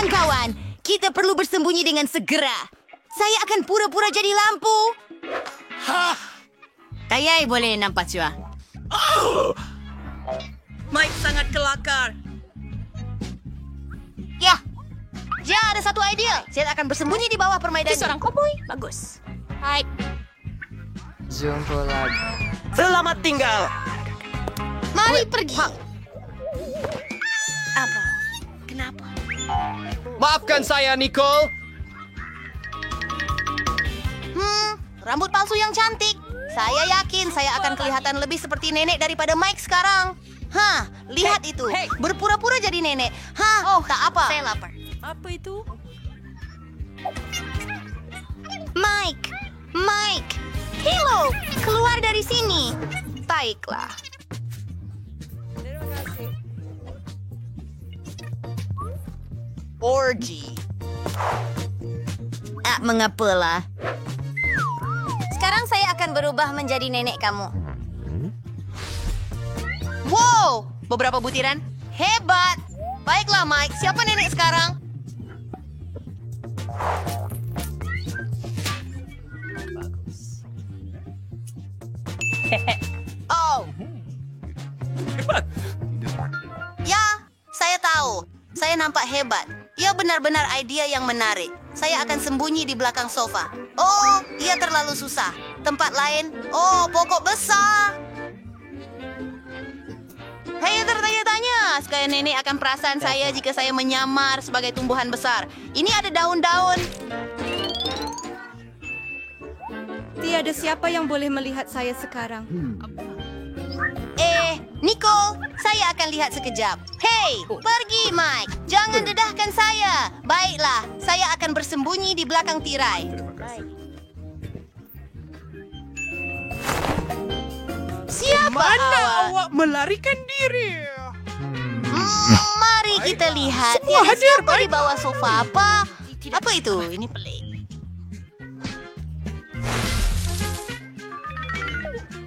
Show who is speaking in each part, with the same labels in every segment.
Speaker 1: kawan-kawan, kita perlu bersembunyi dengan segera. Saya akan pura-pura jadi lampu. Kayai boleh nampak cua.
Speaker 2: Mike sangat kelakar.
Speaker 1: Ya, ada satu idea. Saya akan bersembunyi di bawah permainan.
Speaker 3: Seorang koboi. Bagus. Hai.
Speaker 4: Jumpa lagi.
Speaker 2: Selamat tinggal.
Speaker 1: Mari pergi.
Speaker 3: Apa? Kenapa?
Speaker 5: Maafkan saya, Nicole.
Speaker 1: Rambut palsu yang cantik. Saya yakin saya akan kelihatan lebih seperti nenek daripada Mike sekarang. Lihat itu. Berpura-pura jadi nenek. Tak apa.
Speaker 3: Saya lapar.
Speaker 2: Apa itu?
Speaker 1: Mike. Hello, keluar dari sini. Baiklah. Orgy. Mengapalah. Sekarang saya akan berubah menjadi nenek kamu. Wow, beberapa butiran. Hebat. Baiklah, Mike. Siapa nenek sekarang? Oh. Ya, saya tahu. Saya nampak hebat. Ia benar-benar ide yang menarik. Saya akan sembunyi di belakang sofa. Oh, ia terlalu susah. Tempat lain. Oh, pokok besar. Saya tertanya-tanya, sekali nenek akan perasaan saya jika saya menyamar sebagai tumbuhan besar. Ini ada daun-daun.
Speaker 6: Tiada siapa yang boleh melihat saya sekarang.
Speaker 1: Nicole, saya akan lihat sekejap. Hei, pergi Mike. Jangan dedahkan saya. Baiklah, saya akan bersembunyi di belakang tirai. Siapa
Speaker 2: Awak melarikan diri.
Speaker 1: Mari kita lihat. Tiada siapa di bawah sofa apa? Apa itu? Ini pelik.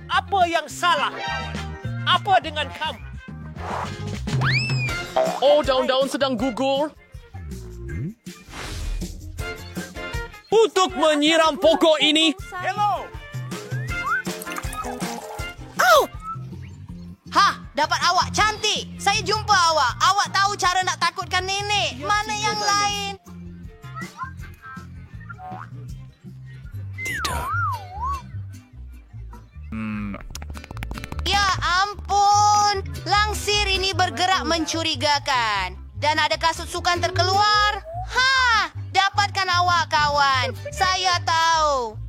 Speaker 7: Apa yang salah, kawan? Apa dengan kamu?
Speaker 5: Oh, daun-daun sedang gugur.
Speaker 7: Untuk menyiram pokok ini. Hello.
Speaker 1: Dapat awak cantik. Saya jumpa awak. Awak tahu cara nak takutkan nenek. Mana yang lain?
Speaker 5: Tidak.
Speaker 1: Ya ampun. Langsir ini bergerak mencurigakan. Dan ada kasut sukan terkeluar. Dapatkan awak, kawan. Saya tahu.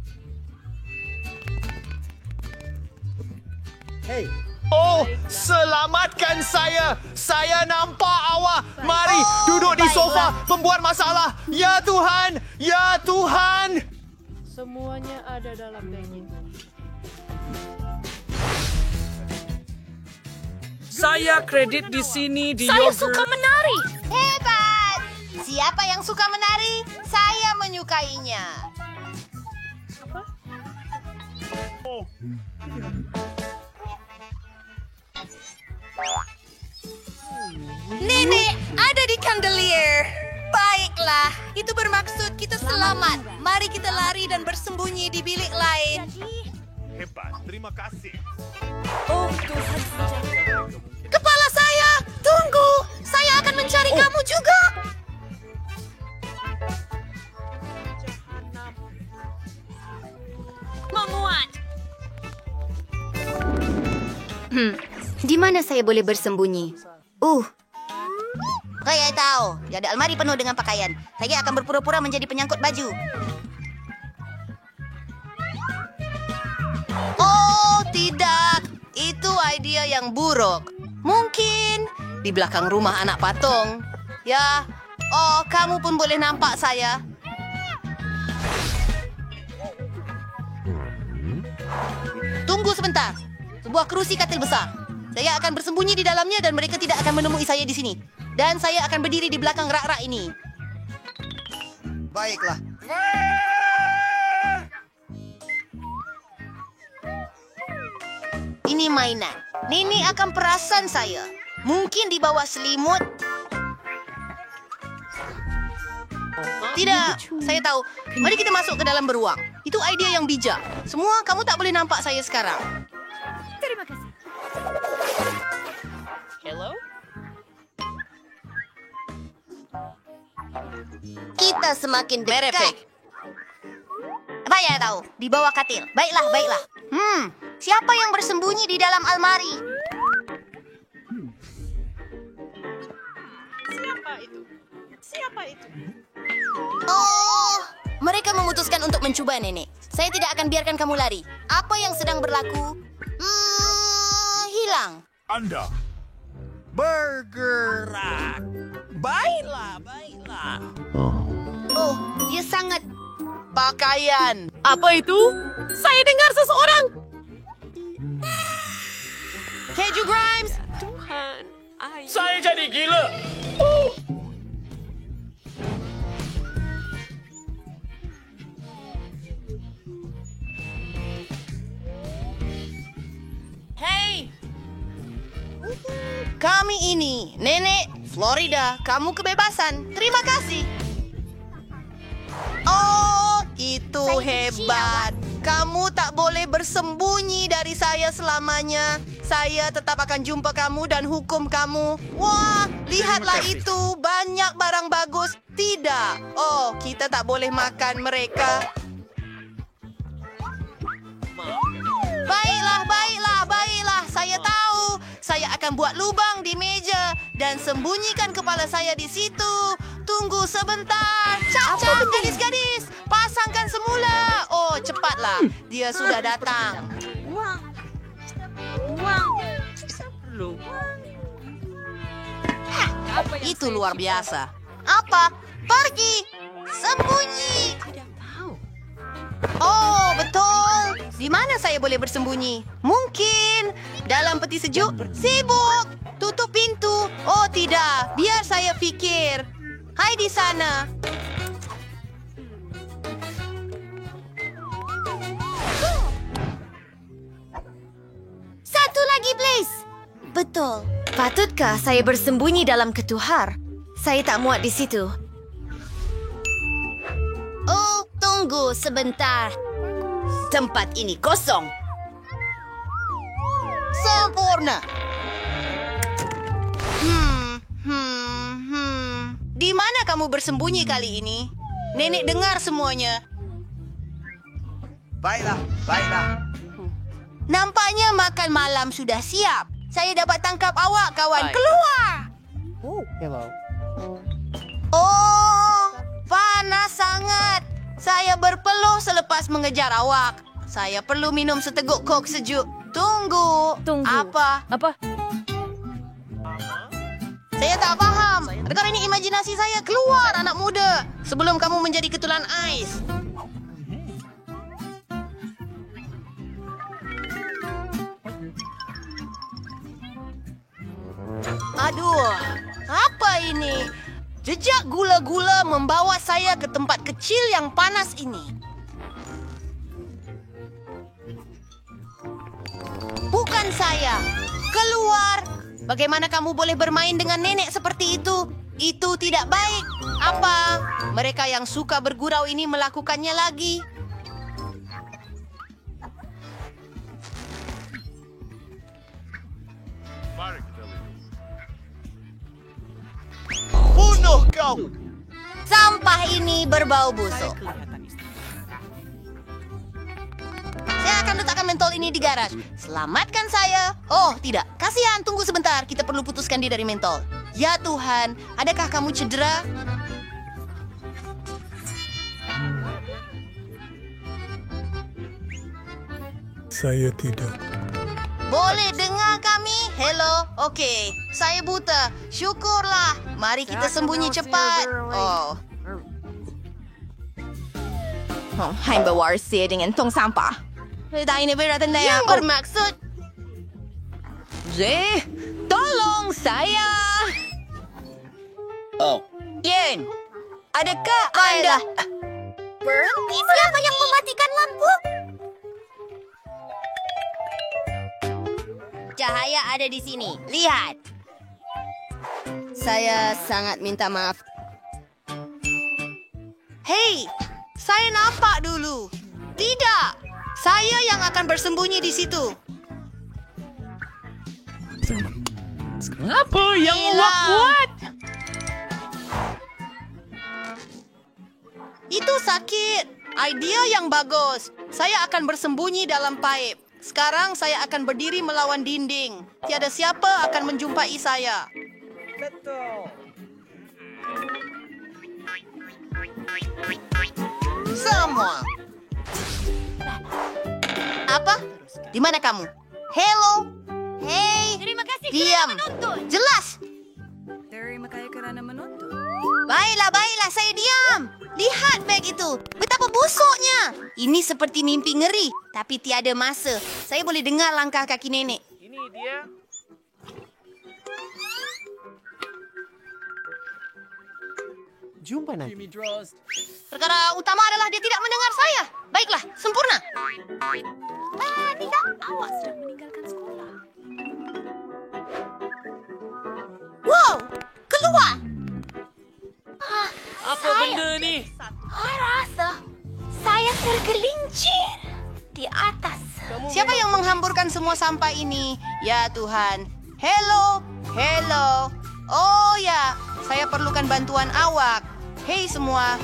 Speaker 5: Oh, selamatkan saya. Saya nampak awak. Mari, duduk di sofa. Pembuat masalah. Ya Tuhan. Ya Tuhan.
Speaker 8: Semuanya ada dalam bag ini.
Speaker 2: Saya kredit di sini di
Speaker 3: Saya
Speaker 2: yogurt.
Speaker 3: suka menari.
Speaker 1: Hebat. Siapa yang suka menari? Saya menyukainya. Nenek, ada di chandelier. Baiklah, itu bermaksud kita selamat. Mari kita lari dan bersembunyi di bilik lain.
Speaker 7: Hebat, terima kasih.
Speaker 6: Oh, Tuhan.
Speaker 1: Kepala saya, tunggu. Saya akan mencari kamu juga.
Speaker 3: Memuat.
Speaker 1: Di mana saya boleh bersembunyi? Saya tahu. Ada almari penuh dengan pakaian. Saya akan berpura-pura menjadi penyangkut baju. Oh, tidak. Itu ide yang buruk. Mungkin di belakang rumah anak patung. Ya, kamu pun boleh nampak saya. Tunggu sebentar. Sebuah kerusi katil besar. Saya akan bersembunyi di dalamnya dan mereka tidak akan menemui saya di sini. Dan saya akan berdiri di belakang rak-rak ini.
Speaker 5: Baiklah.
Speaker 1: Ini mainan. Nini akan perasan saya. Mungkin di bawah selimut. Tidak, saya tahu. Mari kita masuk ke dalam beruang. Itu ide yang bijak. Semua, kamu tak boleh nampak saya sekarang.
Speaker 2: Hello?
Speaker 1: Kita semakin dekat. Saya tahu, di bawah katil. Baiklah. Siapa yang bersembunyi di dalam almari?
Speaker 2: Siapa itu?
Speaker 1: Oh, mereka memutuskan untuk mencoba, Nenek. Saya tidak akan biarkan kamu lari. Apa yang sedang berlaku? Hilang.
Speaker 7: Anda bergerak. Baiklah.
Speaker 1: Oh, dia sangat pakaian.
Speaker 2: Apa itu? Saya dengar seseorang.
Speaker 1: Keju Grimes.
Speaker 2: Tuhan,
Speaker 7: Saya jadi gila.
Speaker 1: Hey. Kami ini, Nenek, Florida, kamu kebebasan. Terima kasih. Oh, itu hebat. Kamu tak boleh bersembunyi dari saya selamanya. Saya tetap akan jumpa kamu dan hukum kamu. Wah, lihatlah itu. Banyak barang bagus. Tidak. Oh, kita tak boleh makan mereka. Baiklah. Saya tahu. Saya akan buat lubang di meja dan sembunyikan kepala saya di situ. Tunggu sebentar. Cap, gadis-gadis. Pasangkan semula. Oh, cepatlah. Dia sudah datang. Itu luar biasa. Apa? Pergi. Sembunyi. Oh, betul. Di mana saya boleh bersembunyi? Mungkin dalam peti sejuk. Sibuk. Tutup pintu. Oh, tidak. Biar saya pikir. Hai di sana.
Speaker 3: Satu lagi, please. Betul. Patutkah saya bersembunyi dalam ketuhar? Saya tak muat di situ.
Speaker 1: Oh, tunggu sebentar. Tempat ini kosong. Sempurna. Di mana kamu bersembunyi kali ini? Nenek dengar semuanya.
Speaker 5: Baiklah.
Speaker 1: Nampaknya makan malam sudah siap. Saya dapat tangkap awak, kawan. Keluar! Oh, panas sangat. Saya berpeluh selepas mengejar awak. Saya perlu minum seteguk kok sejuk. Tunggu. Apa? Saya tak faham. Adakah ini imajinasi saya? Keluar, anak muda. Sebelum kamu menjadi ketulan ais. Aduh, apa ini? Jejak gula-gula membawa saya ke tempat kecil yang panas ini. Bukan saya. Keluar. Bagaimana kamu boleh bermain dengan nenek seperti itu? Itu tidak baik. Apa? Mereka yang suka bergurau ini melakukannya lagi.
Speaker 5: Bunuh kau!
Speaker 1: Sampah ini berbau busuk. Saya akan letakkan mentol ini di garaj. Selamatkan saya. Oh, tidak. Kasihan, tunggu sebentar. Kita perlu putuskan dia dari mentol. Ya Tuhan, adakah kamu cedera?
Speaker 9: Saya tidak.
Speaker 1: Boleh dengar kami? Hello? Okey. Saya buta. Syukurlah. Mari kita sembunyi cepat. Oh.
Speaker 3: Hai berwarsi dengan tong sampah.
Speaker 1: Tak ini beratan yang bermaksud. Tolong saya.
Speaker 5: Oh.
Speaker 1: Yen, adakah Anda...
Speaker 3: Berhenti, siapa yang mematikan lampu?
Speaker 1: Cahaya ada di sini. Lihat. Saya sangat minta maaf. Hei, saya nampak dulu. Tidak, saya yang akan bersembunyi di situ.
Speaker 7: Apa yang
Speaker 1: Gila.
Speaker 7: awak buat?
Speaker 1: Itu sakit. Idea yang bagus. Saya akan bersembunyi dalam paip. Sekarang saya akan berdiri melawan dinding. Tiada siapa akan menjumpai saya.
Speaker 7: Betul.
Speaker 1: Semua. Apa? Di mana kamu? Hello? Hei.
Speaker 3: Terima kasih
Speaker 1: Diam. Jelas.
Speaker 6: Terima kasih kerana menonton.
Speaker 1: Baiklah, saya diam. Lihat beg itu. Betapa busuknya. Ini seperti mimpi ngeri. Tapi tiada masa. Saya boleh dengar langkah kaki nenek.
Speaker 7: Ini dia.
Speaker 5: Jumpa nanti.
Speaker 1: Perkara utama adalah dia tidak mendengar saya. Baiklah, sempurna. Tidak. Awak sedang meninggalkan sekolah. Wow, keluar.
Speaker 7: Apa benda ni?
Speaker 3: Saya rasa saya tergelincir di atas.
Speaker 1: Siapa yang menghamburkan semua sampah ini? Ya Tuhan. Hello. Oh ya, saya perlukan bantuan awak. Hei semua.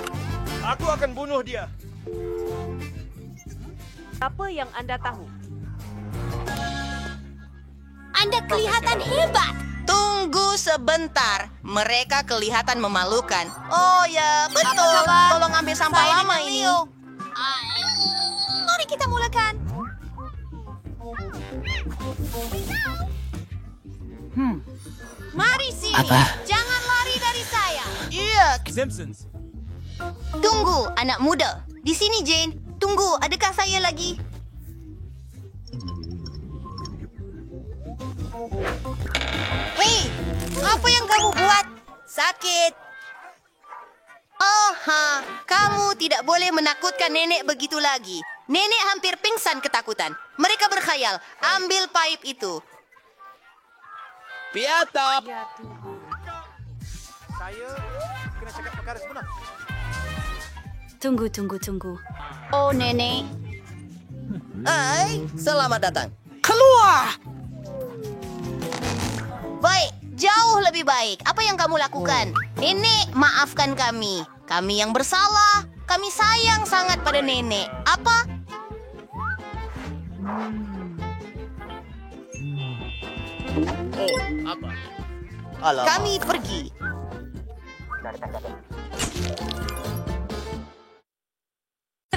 Speaker 7: Aku akan bunuh dia.
Speaker 2: Apa yang anda tahu?
Speaker 3: Anda kelihatan hebat.
Speaker 1: Tunggu sebentar. Mereka kelihatan memalukan. Oh ya, betul. Tolong ambil sampah
Speaker 3: Saya
Speaker 1: lama
Speaker 3: dengan
Speaker 1: ini.
Speaker 3: Leo. Mari kita mulakan. Mari sini. Jangan lari dari saya.
Speaker 1: Iya.
Speaker 7: Simpsons.
Speaker 1: Tunggu, anak muda. Di sini, Jane. Tunggu, adakah saya lagi? Hei, apa yang kamu buat? Sakit. Kamu tidak boleh menakutkan nenek begitu lagi. Nenek hampir pingsan ketakutan. Mereka berkhayal, ambil paip itu.
Speaker 5: Piatap.
Speaker 7: Saya kena cakap perkara sebenar.
Speaker 6: Tunggu.
Speaker 1: Oh, nenek. Hai, selamat datang.
Speaker 5: Keluar.
Speaker 1: Baik, jauh lebih baik. Apa yang kamu lakukan? Nenek, maafkan kami. Kami yang bersalah. Kami sayang sangat pada nenek. Apa?
Speaker 5: Apa? Alamak.
Speaker 1: Kami pergi.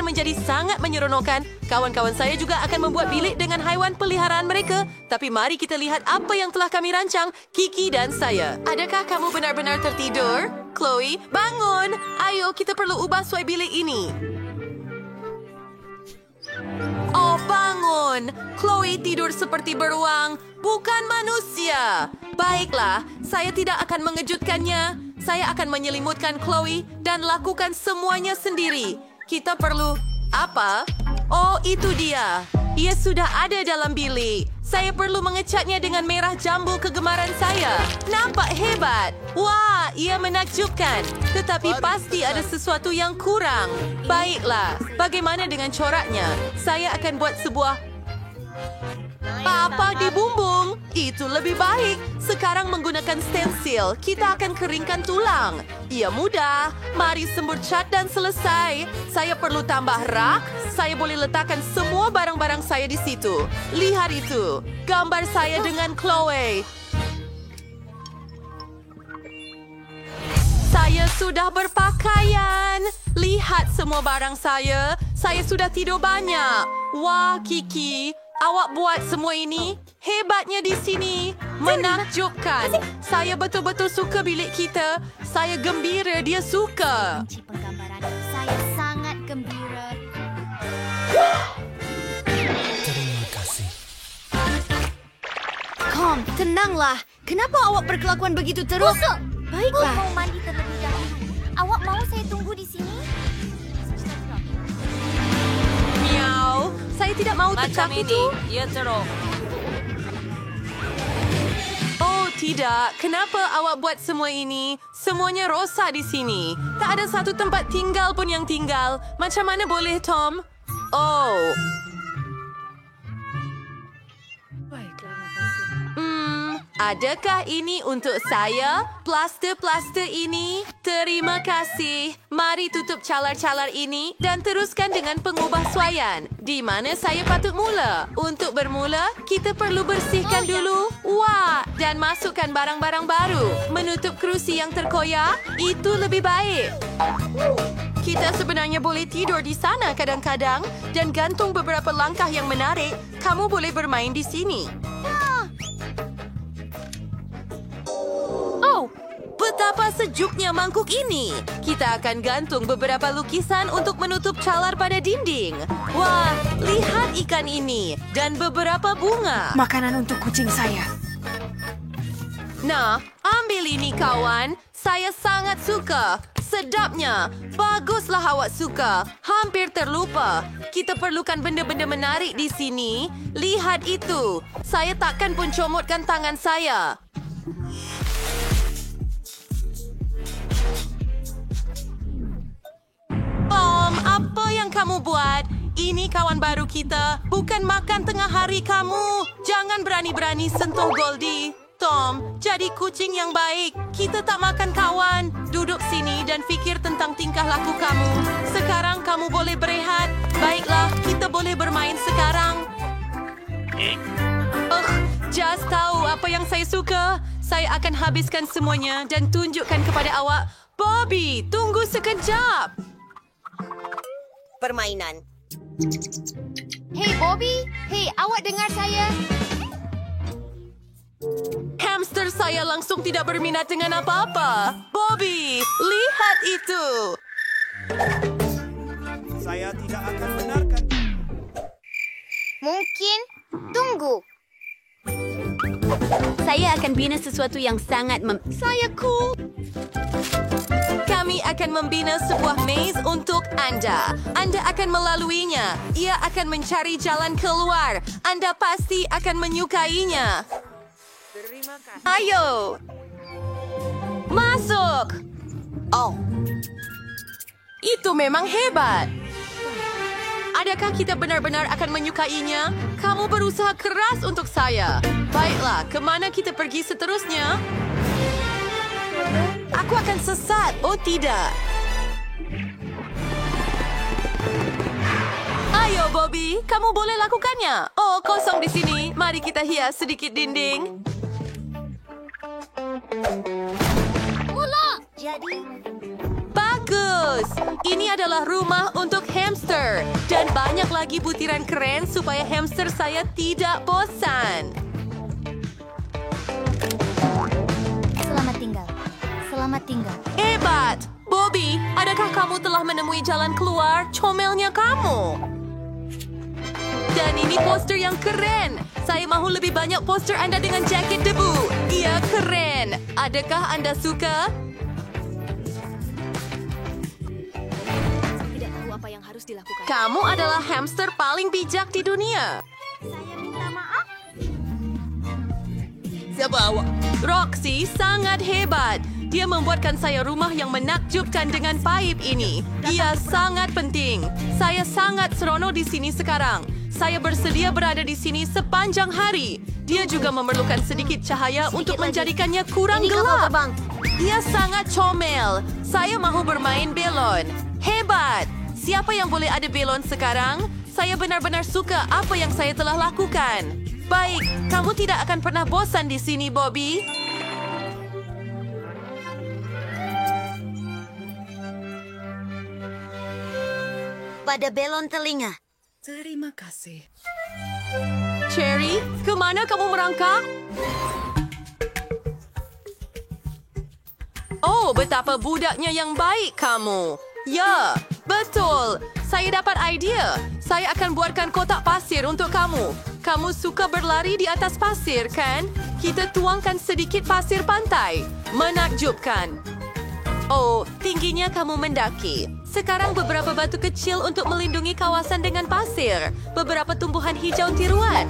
Speaker 2: Menjadi sangat menyeronokkan. Kawan-kawan saya juga akan membuat bilik dengan haiwan peliharaan mereka. Tapi mari kita lihat apa yang telah kami rancang, Kiki dan saya. Adakah kamu benar-benar tertidur? Chloe, bangun! Ayo, kita perlu ubah suai bilik ini. Oh, bangun! Chloe tidur seperti beruang, bukan manusia. Baiklah, saya tidak akan mengejutkannya. Saya akan menyelimutkan Chloe dan lakukan semuanya sendiri. Kita perlu... Apa? Oh, itu dia. Ia sudah ada dalam bilik. Saya perlu mengecatnya dengan merah jambu kegemaran saya. Nampak hebat. Wah, ia menakjubkan. Tetapi pasti ada sesuatu yang kurang. Baiklah, bagaimana dengan coraknya? Saya akan buat sebuah... Papa dibumbung. Itu lebih baik. Sekarang menggunakan stensil, kita akan keringkan tulang. Ia mudah. Mari semur cat dan selesai. Saya perlu tambah rak. Saya boleh letakkan semua barang-barang saya di situ. Lihat itu. Gambar saya dengan Chloe. Saya sudah berpakaian. Lihat semua barang saya. Saya sudah tidur banyak. Wah, Kiki. Awak buat semua ini? Hebatnya di sini. Menakjubkan. Saya betul-betul suka bilik kita. Saya gembira dia suka.
Speaker 3: Penggambaran saya sangat gembira.
Speaker 9: Terima kasih.
Speaker 3: Kom, tenanglah. Kenapa awak berkelakuan begitu terus? Baiklah.
Speaker 10: Mau mandi terlebih dahulu. Awak mau saya tunggu di sini?
Speaker 2: Miau. Saya tidak mau
Speaker 8: Macam
Speaker 2: tekak
Speaker 8: ini,
Speaker 2: itu.
Speaker 8: ia teruk.
Speaker 2: Oh, tidak, kenapa awak buat semua ini? Semuanya rosak di sini. Tak ada satu tempat tinggal pun yang tinggal. Macam mana boleh, Tom? Oh. Adakah ini untuk saya? Plaster-plaster ini? Terima kasih. Mari tutup calar-calar ini dan teruskan dengan pengubah suaian. Di mana saya patut mula? Untuk bermula, kita perlu bersihkan dulu. Wah, dan masukkan barang-barang baru. Menutup kerusi yang terkoyak, itu lebih baik. Kita sebenarnya boleh tidur di sana kadang-kadang dan gantung beberapa langkah yang menarik. Kamu boleh bermain di sini. Oh, betapa sejuknya mangkuk ini. Kita akan gantung beberapa lukisan untuk menutup calar pada dinding. Wah, lihat ikan ini dan beberapa bunga.
Speaker 11: Makanan untuk kucing saya.
Speaker 2: Nah, ambil ini kawan. Saya sangat suka. Sedapnya. Baguslah awak suka. Hampir terlupa. Kita perlukan benda-benda menarik di sini. Lihat itu. Saya takkan pun comotkan tangan saya. Tom, apa yang kamu buat? Ini kawan baru kita. Bukan makan tengah hari kamu. Jangan berani-berani sentuh Goldie. Tom, jadi kucing yang baik. Kita tak makan kawan. Duduk sini dan fikir tentang tingkah laku kamu. Sekarang kamu boleh berehat. Baiklah, kita boleh bermain sekarang. Just tahu apa yang saya suka. Saya akan habiskan semuanya dan tunjukkan kepada awak. Bobby, tunggu sekejap.
Speaker 1: Permainan.
Speaker 10: Hei Bobby, hei awak dengar saya?
Speaker 2: Hamster saya langsung tidak berminat dengan apa-apa. Bobby, lihat itu.
Speaker 7: Saya tidak akan benarkan.
Speaker 10: Mungkin. Tunggu.
Speaker 1: Saya akan bina sesuatu yang sangat
Speaker 2: Saya cool. Kami akan membina sebuah maze untuk Anda. Anda akan melaluinya. Ia akan mencari jalan keluar. Anda pasti akan menyukainya. Terima kasih. Ayo. Masuk. Oh. Itu memang hebat. Adakah kita benar-benar akan menyukainya? Kamu berusaha keras untuk saya. Baiklah, kemana kita pergi seterusnya? Aku akan sesat. Oh, tidak. Ayo, Bobby. Kamu boleh lakukannya. Oh, kosong di sini. Mari kita hias sedikit dinding.
Speaker 10: Mula. Jadi...
Speaker 2: Bagus. Ini adalah rumah untuk hamster. Dan banyak lagi butiran keren supaya hamster saya tidak bosan.
Speaker 10: Selamat tinggal. Selamat tinggal.
Speaker 2: Hebat! Bobby, adakah kamu telah menemui jalan keluar? Comelnya kamu. Dan ini poster yang keren. Saya mahu lebih banyak poster Anda dengan jaket debu. Ia keren. Adakah Anda suka?
Speaker 3: Tidak tahu apa yang harus dilakukan.
Speaker 2: Kamu adalah hamster paling bijak di dunia.
Speaker 10: Saya minta maaf.
Speaker 2: Siapa awak? Roxy sangat hebat. Dia membuatkan saya rumah yang menakjubkan dengan paip ini. Ia sangat penting. Saya sangat seronok di sini sekarang. Saya bersedia berada di sini sepanjang hari. Dia juga memerlukan sedikit cahaya untuk menjadikannya kurang gelap. Ia sangat comel. Saya mahu bermain belon. Hebat! Siapa yang boleh ada belon sekarang? Saya benar-benar suka apa yang saya telah lakukan. Baik, kamu tidak akan pernah bosan di sini, Bobby.
Speaker 1: pada belon telinga.
Speaker 11: Terima kasih.
Speaker 2: Cherry, kemana kamu merangkak? Oh, betapa budaknya yang baik kamu. Ya, betul. Saya dapat idea. Saya akan buatkan kotak pasir untuk kamu. Kamu suka berlari di atas pasir, kan? Kita tuangkan sedikit pasir pantai. Menakjubkan. Oh, tingginya kamu mendaki. Sekarang beberapa batu kecil untuk melindungi kawasan dengan pasir. Beberapa tumbuhan hijau tiruan.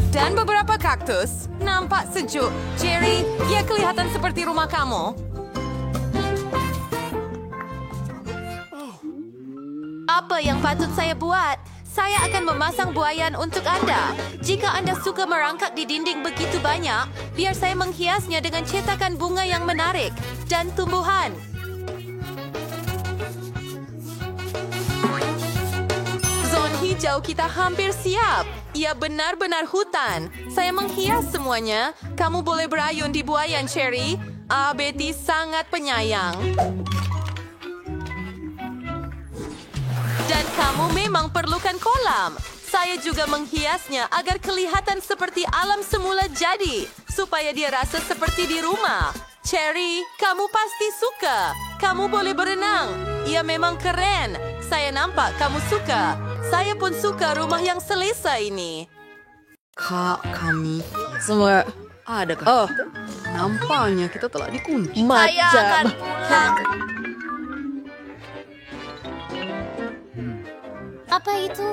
Speaker 2: Dan beberapa kaktus. Nampak sejuk. Jerry, ia kelihatan seperti rumah kamu. Apa yang patut saya buat? Saya akan memasang buaian untuk Anda. Jika Anda suka merangkak di dinding begitu banyak, biar saya menghiasnya dengan cetakan bunga yang menarik dan tumbuhan. Zon hijau kita hampir siap. Ia benar-benar hutan. Saya menghias semuanya. Kamu boleh berayun di buaian, Cherry. Betty sangat penyayang. Dan kamu memang perlukan kolam. Saya juga menghiasnya agar kelihatan seperti alam semula jadi, supaya dia rasa seperti di rumah. Cherry, kamu pasti suka. Kamu boleh berenang. Ia memang keren. Saya nampak kamu suka. Saya pun suka rumah yang selesa ini.
Speaker 11: Kak, kami semua adakah? Nampaknya kita telah dikunci.
Speaker 3: Saya akan pulang.
Speaker 10: Apa itu?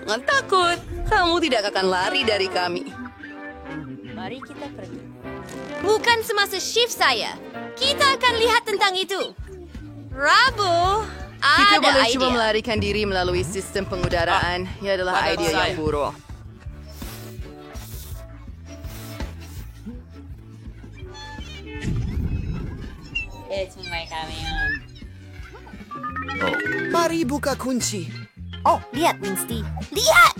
Speaker 11: Jangan takut, kamu tidak akan lari dari kami.
Speaker 10: Mari kita pergi.
Speaker 3: Bukan semasa shift saya. Kita akan lihat tentang itu. Rabu,
Speaker 11: Kita
Speaker 3: ada
Speaker 11: boleh
Speaker 3: idea.
Speaker 11: coba melarikan diri melalui sistem pengudaraan. Ia adalah ide yang buruk.
Speaker 12: Mari buka kunci.
Speaker 10: Oh, lihat, Winsty. Lihat!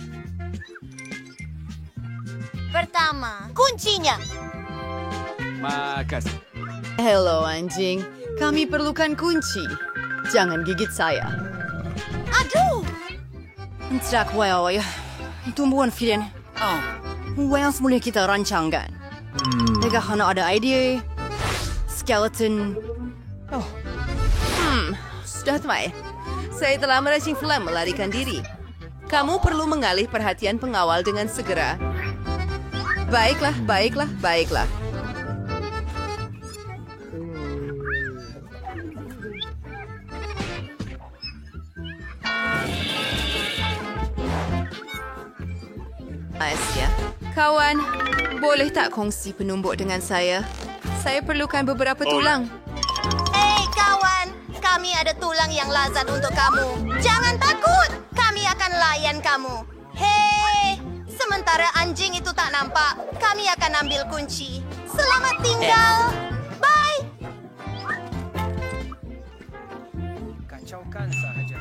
Speaker 10: Pertama, kuncinya.
Speaker 5: Makasih.
Speaker 11: Hello anjing, kami perlukan kunci. Jangan gigit saya.
Speaker 10: Aduh!
Speaker 11: Tidak, wow ya. Tumbuhan Fiden. Yang semula kita rancangkan. Jika hanya ada ide, skeleton. Sudah teman. Saya telah merancang film melarikan diri.
Speaker 2: Kamu perlu mengalih perhatian pengawal dengan segera.
Speaker 11: Baiklah, baiklah, baiklah. Asia, kawan, boleh tak kongsi penumbuk dengan saya? Saya perlukan beberapa tulang.
Speaker 1: Hei kawan, kami ada tulang yang lazat untuk kamu. Jangan takut, kami akan layan kamu. Hei, sementara anjing itu tak nampak, kami akan ambil kunci. Selamat tinggal. Bye.
Speaker 7: Kacaukan sahaja.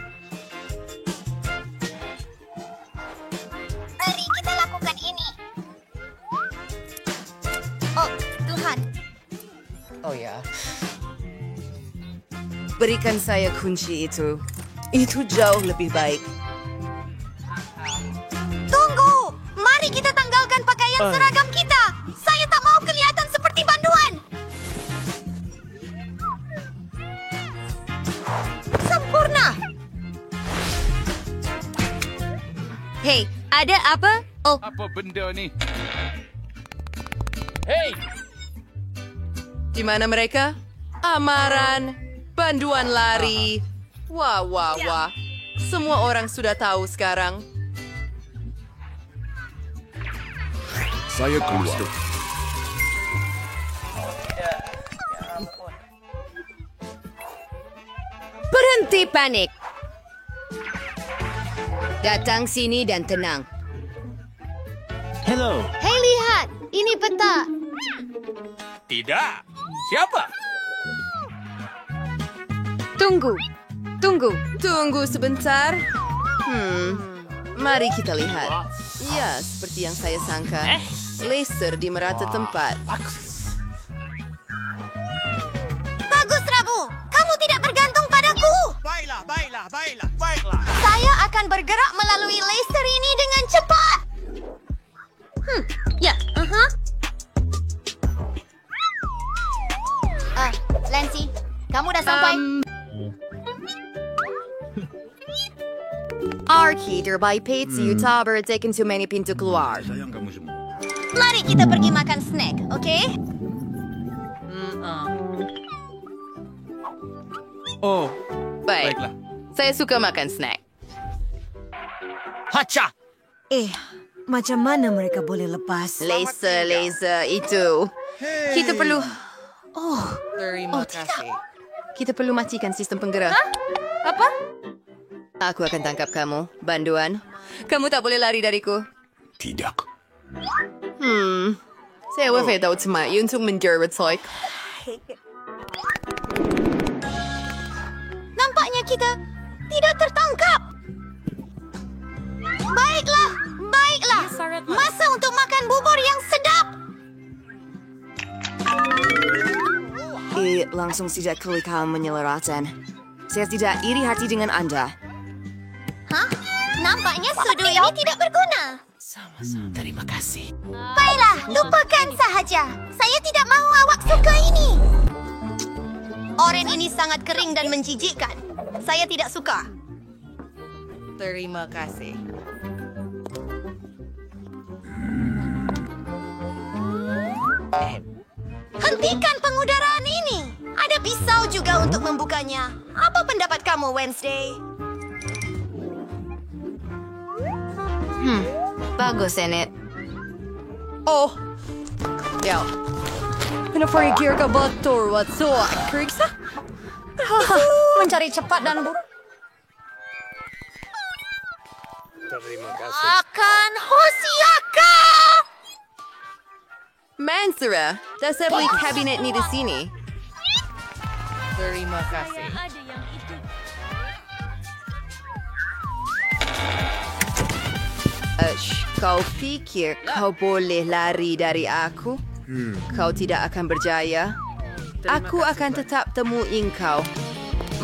Speaker 10: Mari kita lakukan ini. Oh, Tuhan.
Speaker 11: Oh ya. Berikan saya kunci itu. Itu jauh lebih baik.
Speaker 1: Tunggu, mari kita tanggalkan pakaian seragam kita. Saya tak mau kelihatan seperti banduan. Sempurna.
Speaker 3: Hei, ada apa? Oh,
Speaker 5: Apa benda ni?
Speaker 7: Hei!
Speaker 11: Di mana mereka? Amaran, banduan lari. Wah, wah, wah. Semua orang sudah tahu sekarang.
Speaker 9: Saya keluar.
Speaker 3: berhenti panik. Datang sini dan tenang.
Speaker 7: Hello.
Speaker 3: Hei, lihat. Ini peta.
Speaker 7: Tidak. Siapa?
Speaker 3: Tunggu.
Speaker 11: Tunggu sebentar. Mari kita lihat. Ya, seperti yang saya sangka. Laser di merata tempat.
Speaker 1: Bagus, Rabu. Kamu tidak bergantung padaku.
Speaker 7: Baiklah.
Speaker 1: Saya akan bergerak melalui laser ini dengan cepat.
Speaker 3: Ya,
Speaker 10: Lancy, kamu udah sampai?
Speaker 11: Arcade by Patsy Utaber taken too many pintu keluar.
Speaker 1: Mari kita pergi makan snack, oke?
Speaker 5: Oh,
Speaker 11: Baik.
Speaker 5: baiklah.
Speaker 11: Saya suka makan snack.
Speaker 7: Hacha.
Speaker 3: Macam mana mereka boleh lepas?
Speaker 11: Laser itu. Kita perlu...
Speaker 2: Terima kasih.
Speaker 11: Kita perlu matikan sistem penggerak.
Speaker 2: Apa?
Speaker 11: Aku akan tangkap kamu, banduan. Kamu tak boleh lari dariku.
Speaker 9: Tidak.
Speaker 11: Saya wafat tahu cuma untuk menjerat saya.
Speaker 1: Nampaknya kita tidak tertangkap. Baiklah. Masa untuk makan bubur yang sedap.
Speaker 13: Langsung saja klik kamu menyelaratan. Saya tidak iri hati dengan Anda.
Speaker 1: Hah? Nampaknya sudu ini tidak berguna.
Speaker 5: Sama-sama. Terima kasih.
Speaker 1: Baiklah, lupakan sahaja. Saya tidak mahu awak suka ini. Oren ini sangat kering dan menjijikkan. Saya tidak suka.
Speaker 2: Terima kasih.
Speaker 1: Hentikan pengudaraan ini. Ada pisau juga untuk membukanya. Apa pendapat kamu, Wednesday?
Speaker 13: Bagus, Enid.
Speaker 11: Ya. Kenapa gear ka bator? What's so? Keriksa?
Speaker 3: Mencari cepat dan buruk.
Speaker 7: Terima kasih.
Speaker 1: Akan Hosiaka!
Speaker 11: Mansura, dasar beli kabinet ni di sini.
Speaker 2: Terima kasih.
Speaker 11: Kau pikir kau boleh lari dari aku? Kau tidak akan berjaya. Aku akan tetap temuin kau.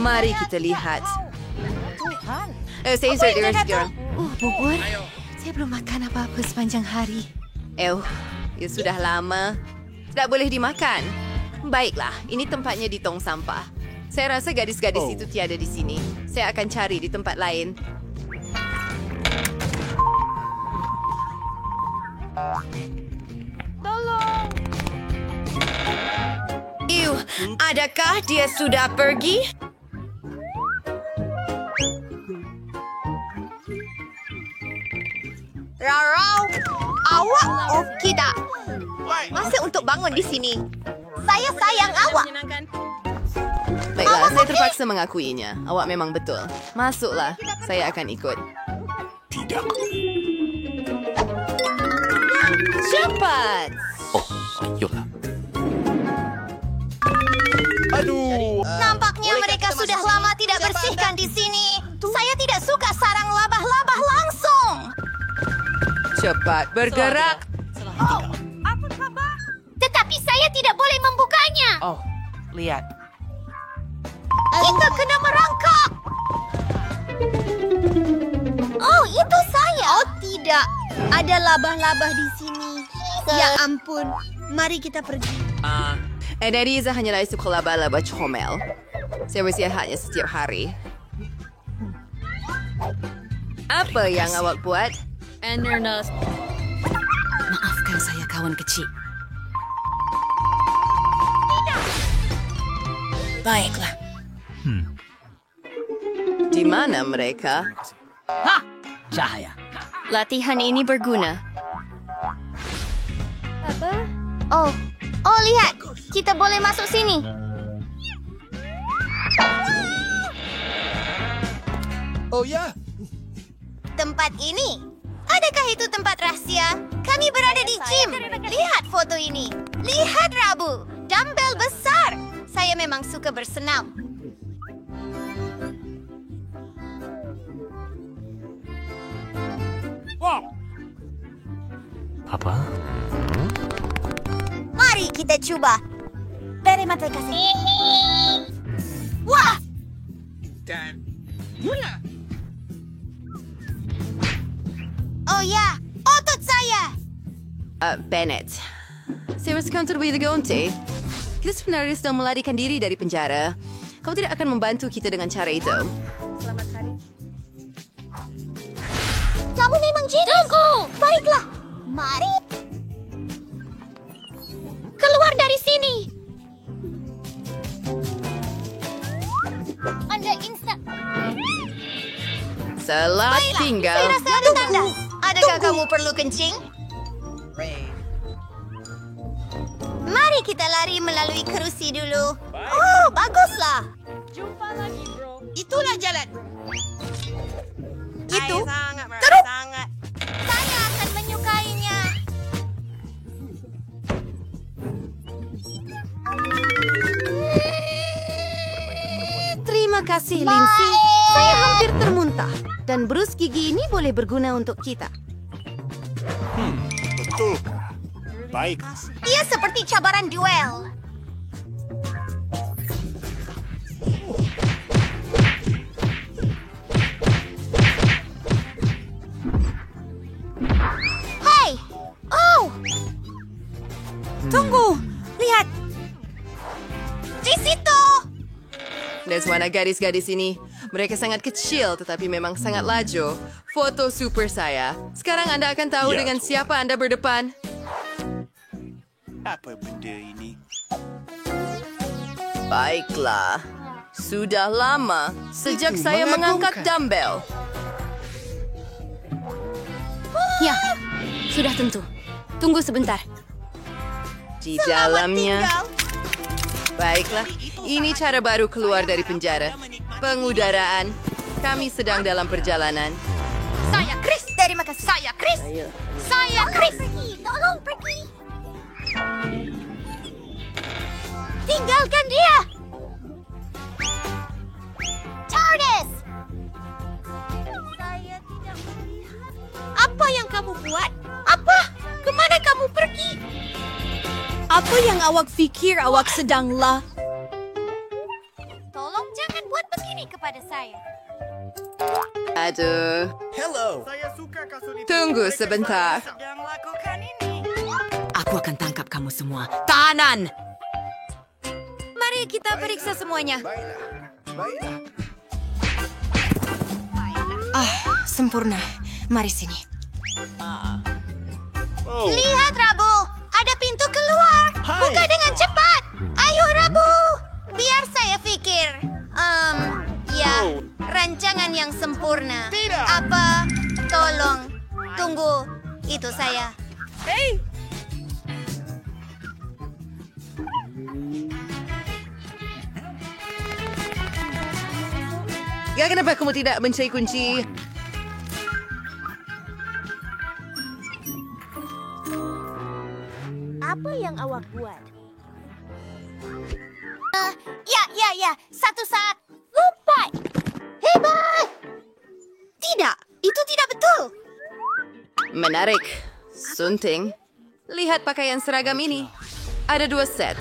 Speaker 11: Mari kita lihat. Saya sudah sekarang.
Speaker 3: Bubur? Saya belum makan apa-apa sepanjang hari.
Speaker 11: Ya sudah lama. Tidak boleh dimakan. Baiklah, ini tempatnya di tong sampah. Saya rasa gadis-gadis itu tiada di sini. Saya akan cari di tempat lain.
Speaker 3: Adakah dia sudah pergi?
Speaker 1: Rarau, awak tidak. Masa untuk bangun di sini. Saya sayang awak.
Speaker 11: Baiklah, saya terpaksa mengakuinya. Awak memang betul. Masuklah, saya akan ikut.
Speaker 9: Tidak.
Speaker 11: Cepat!
Speaker 9: Ayolah.
Speaker 5: Aduh.
Speaker 1: Nampaknya mereka sudah lama tidak bersihkan di sini. Saya tidak suka sarang labah-labah langsung.
Speaker 11: Cepat bergerak.
Speaker 1: Apa kabar? Tetapi saya tidak boleh membukanya.
Speaker 7: Lihat.
Speaker 1: Kita kena merangkak. Oh, itu saya. Oh, tidak. Ada labah-labah di sini. Ya ampun. Mari kita pergi.
Speaker 11: Dariza hanyalah suka laba-laba comel. Saya bersihatnya setiap hari. Apa yang awak buat?
Speaker 3: Maafkan saya, kawan kecil. Baiklah.
Speaker 11: Di mana mereka?
Speaker 7: Cahaya.
Speaker 3: Latihan ini berguna.
Speaker 10: Apa?
Speaker 1: Oh, lihat. Kita boleh masuk sini.
Speaker 12: Oh ya,
Speaker 1: Tempat ini. Adakah itu tempat rahasia? Kami berada di gym. Lihat foto ini. Lihat Rabu. Dumbbell besar. Saya memang suka bersenam.
Speaker 7: Apa?
Speaker 1: Mari kita coba. Terima kasih. Wah! Oh ya, otot saya.
Speaker 11: Bennett. Saya rasa terlebih ganti. Kita sebenarnya sedang melarikan diri dari penjara. Kau tidak akan membantu kita dengan cara itu.
Speaker 1: Kamu memang jenius. Tunggu. Baiklah. Mari. Keluar dari sini. Anda instan.
Speaker 11: Selamat tinggal.
Speaker 1: Saya rasa ada tanda. Ada
Speaker 3: Manakah kamu perlu kencing? Mari kita lari melalui kerusi dulu. Oh, baguslah.
Speaker 8: Jumpa lagi, bro.
Speaker 1: Itulah jalan.
Speaker 3: Itu?
Speaker 1: Terus.
Speaker 3: Saya akan menyukainya.
Speaker 6: Terima kasih, Lindsay. Saya hampir termuntah. Dan brus gigi ini boleh berguna untuk kita.
Speaker 7: Betulkah? Baik.
Speaker 3: Ia seperti cabaran duel. Hei! Oh!
Speaker 6: Tunggu! Lihat!
Speaker 3: Di situ!
Speaker 11: Lihat mana gadis-gadis ini. Mereka sangat kecil tetapi memang sangat laju. Foto super saya. Sekarang Anda akan tahu
Speaker 7: Ya,
Speaker 11: dengan siapa Anda berdepan.
Speaker 7: Apa benda ini?
Speaker 11: Baiklah. Sudah lama sejak saya mengangkat dumbbell.
Speaker 6: Ya, sudah tentu. Tunggu sebentar.
Speaker 11: Di dalamnya. Baiklah, ini cara baru keluar dari penjara. Pengudaraan. Kami sedang dalam perjalanan.
Speaker 3: Saya Chris. Terima kasih. Saya Chris. Saya Chris. Tolong pergi. Tinggalkan dia. TARDIS. Saya tidak melihat. Apa yang kamu buat? Apa? Kemana kamu pergi?
Speaker 6: Apa yang awak fikir awak sedanglah?
Speaker 3: Tolong jangan buat begini kepada saya.
Speaker 11: Aduh.
Speaker 12: Hello.
Speaker 11: Tunggu sebentar.
Speaker 13: Aku akan tangkap kamu semua. Tahanan!
Speaker 3: Mari kita periksa semuanya.
Speaker 6: Sempurna. Mari sini.
Speaker 3: Lihat, Rabu. Ada pintu keluar. Buka dengan cepat. Ayo, Rabu. Biar saya pikir. Ya, rancangan yang sempurna. Apa? Tolong. Tunggu. Itu saya.
Speaker 11: Ya, kenapa kamu tidak mencari kunci?
Speaker 3: Apa yang awak buat? Ya. Satu saat. Lompat. Hebat. Tidak. Itu tidak betul.
Speaker 11: Menarik. Sunting. Lihat pakaian seragam ini. Ada 2 set.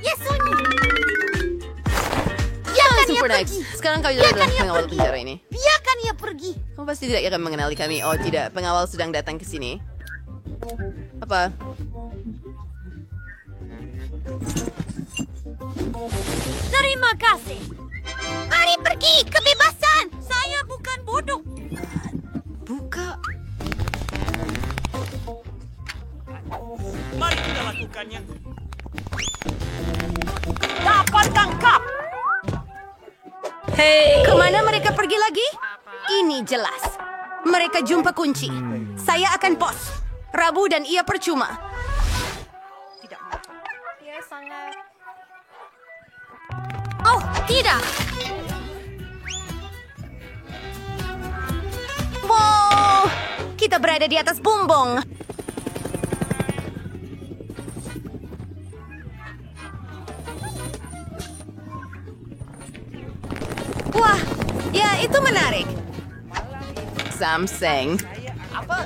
Speaker 3: Ya, Sunyi. Biarkan ia
Speaker 11: Super
Speaker 3: pergi.
Speaker 11: nice. Sekarang kau adalah
Speaker 3: Biarkan ia
Speaker 11: pengawal
Speaker 3: pergi.
Speaker 11: penjara ini.
Speaker 3: Biarkan ia pergi.
Speaker 11: Kamu pasti tidak akan mengenali kami. Oh tidak, pengawal sedang datang ke sini. Apa?
Speaker 3: Terima kasih. Mari pergi. Kebebasan. Saya bukan bodoh.
Speaker 11: Buka.
Speaker 7: Mari kita lakukannya.
Speaker 8: Dapat tangkap!
Speaker 6: Hei! Kemana mereka pergi lagi? Ini jelas. Mereka jumpa kunci. Saya akan pos. Rabu dan ia percuma.
Speaker 8: Dia sangat...
Speaker 6: Oh, tidak. Wow! Kita berada di atas bumbung. Wah, ya itu menarik.
Speaker 11: Samsung.
Speaker 8: Apa?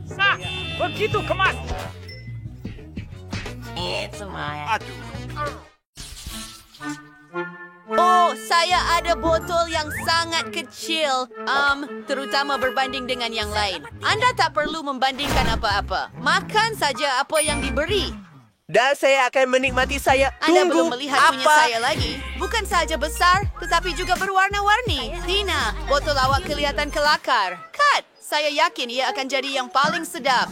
Speaker 8: Sah! Begitu kemas!
Speaker 7: Aduh.
Speaker 2: Oh, saya ada botol yang sangat kecil. Terutama berbanding dengan yang lain. Anda tak perlu membandingkan apa-apa. Makan saja apa yang diberi.
Speaker 14: Dan saya akan menikmati saya.
Speaker 2: Anda
Speaker 14: Tunggu,
Speaker 2: belum melihat punya
Speaker 14: apa?
Speaker 2: saya lagi. Bukan saja besar, tetapi juga berwarna-warni. Tina, botol awak kelihatan kelakar. Cut! Saya yakin ia akan jadi yang paling sedap.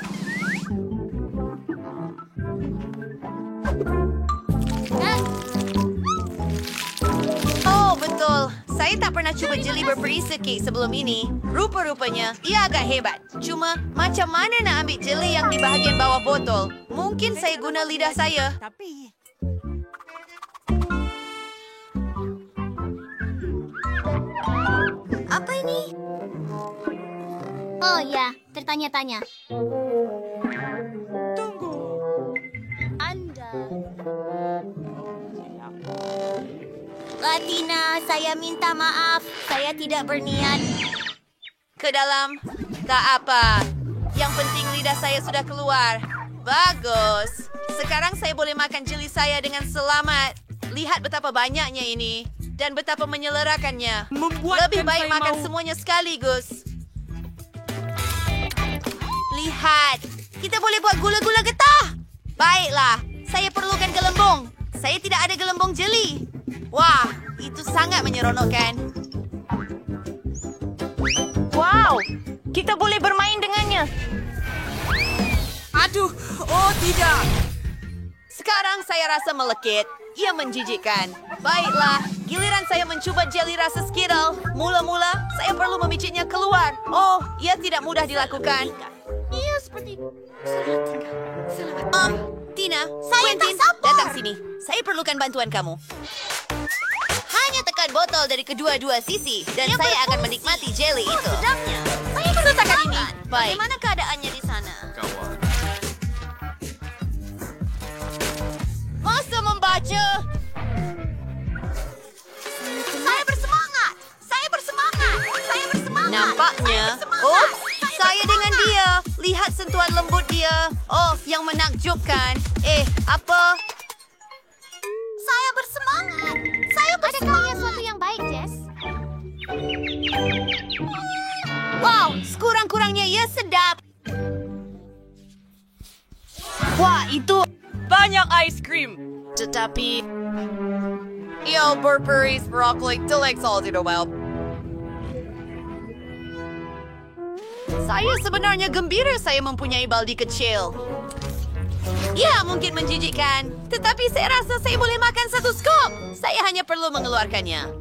Speaker 11: betul. Saya tak pernah cuba jeli berperisa kek sebelum ini. Rupa-rupanya, ia agak hebat. Cuma, macam mana nak ambil jeli yang di bahagian bawah botol? Mungkin saya guna lidah saya.
Speaker 10: Apa ini? Oh ya, tertanya-tanya. Tunggu. Anda. Latina, saya minta maaf. Saya tidak berniat.
Speaker 11: Ke dalam. Tak apa. Yang penting lidah saya sudah keluar. Bagus. Sekarang saya boleh makan jeli saya dengan selamat. Lihat betapa banyaknya ini. Dan betapa menyelerakannya. Lebih baik makan semuanya sekaligus. Lihat. Kita boleh buat gula-gula getah. Baiklah. Saya perlukan gelembung. Saya tidak ada gelembung jeli. Wah, itu sangat menyeronokkan.
Speaker 6: Wow, kita boleh bermain dengannya.
Speaker 11: Aduh, oh tidak. Sekarang saya rasa melekit. Ia menjijikkan. Baiklah, giliran saya mencoba jeli rasa Skittle. Mula-mula, saya perlu memicitnya keluar. Oh, ia tidak mudah dilakukan.
Speaker 10: Ia seperti...
Speaker 11: Tina,
Speaker 10: Saya
Speaker 11: Quentin,
Speaker 10: tak sabar.
Speaker 11: datang sini. Saya perlukan bantuan kamu. Hanya tekan botol dari kedua-dua sisi dan saya akan menikmati jelly itu.
Speaker 10: Sedangnya, saya
Speaker 11: Perlu tekan ini.
Speaker 10: bersemangat.
Speaker 11: Baik.
Speaker 10: Bagaimana keadaannya di sana?
Speaker 11: Masa membaca.
Speaker 10: Saya bersemangat. Saya bersemangat. Saya bersemangat.
Speaker 11: Nampaknya.
Speaker 10: Saya bersemangat.
Speaker 11: Oh,
Speaker 10: Saya
Speaker 11: saya dengan dia. Lihat sentuhan lembut dia. Oh, yang menakjubkan. Apa?
Speaker 10: Saya bersemangat. Saya bersemangat. Adakah sesuatu yang baik, Jess?
Speaker 11: Wow, sekurang-kurangnya ia sedap.
Speaker 6: Wah, itu...
Speaker 2: Banyak ice cream.
Speaker 11: Tetapi... Yo, burperies, broccoli, telek salty well. Saya sebenarnya gembira saya mempunyai baldi kecil. Ya, mungkin menjijikkan. Tetapi saya rasa saya boleh makan satu scoop. Saya hanya perlu mengeluarkannya.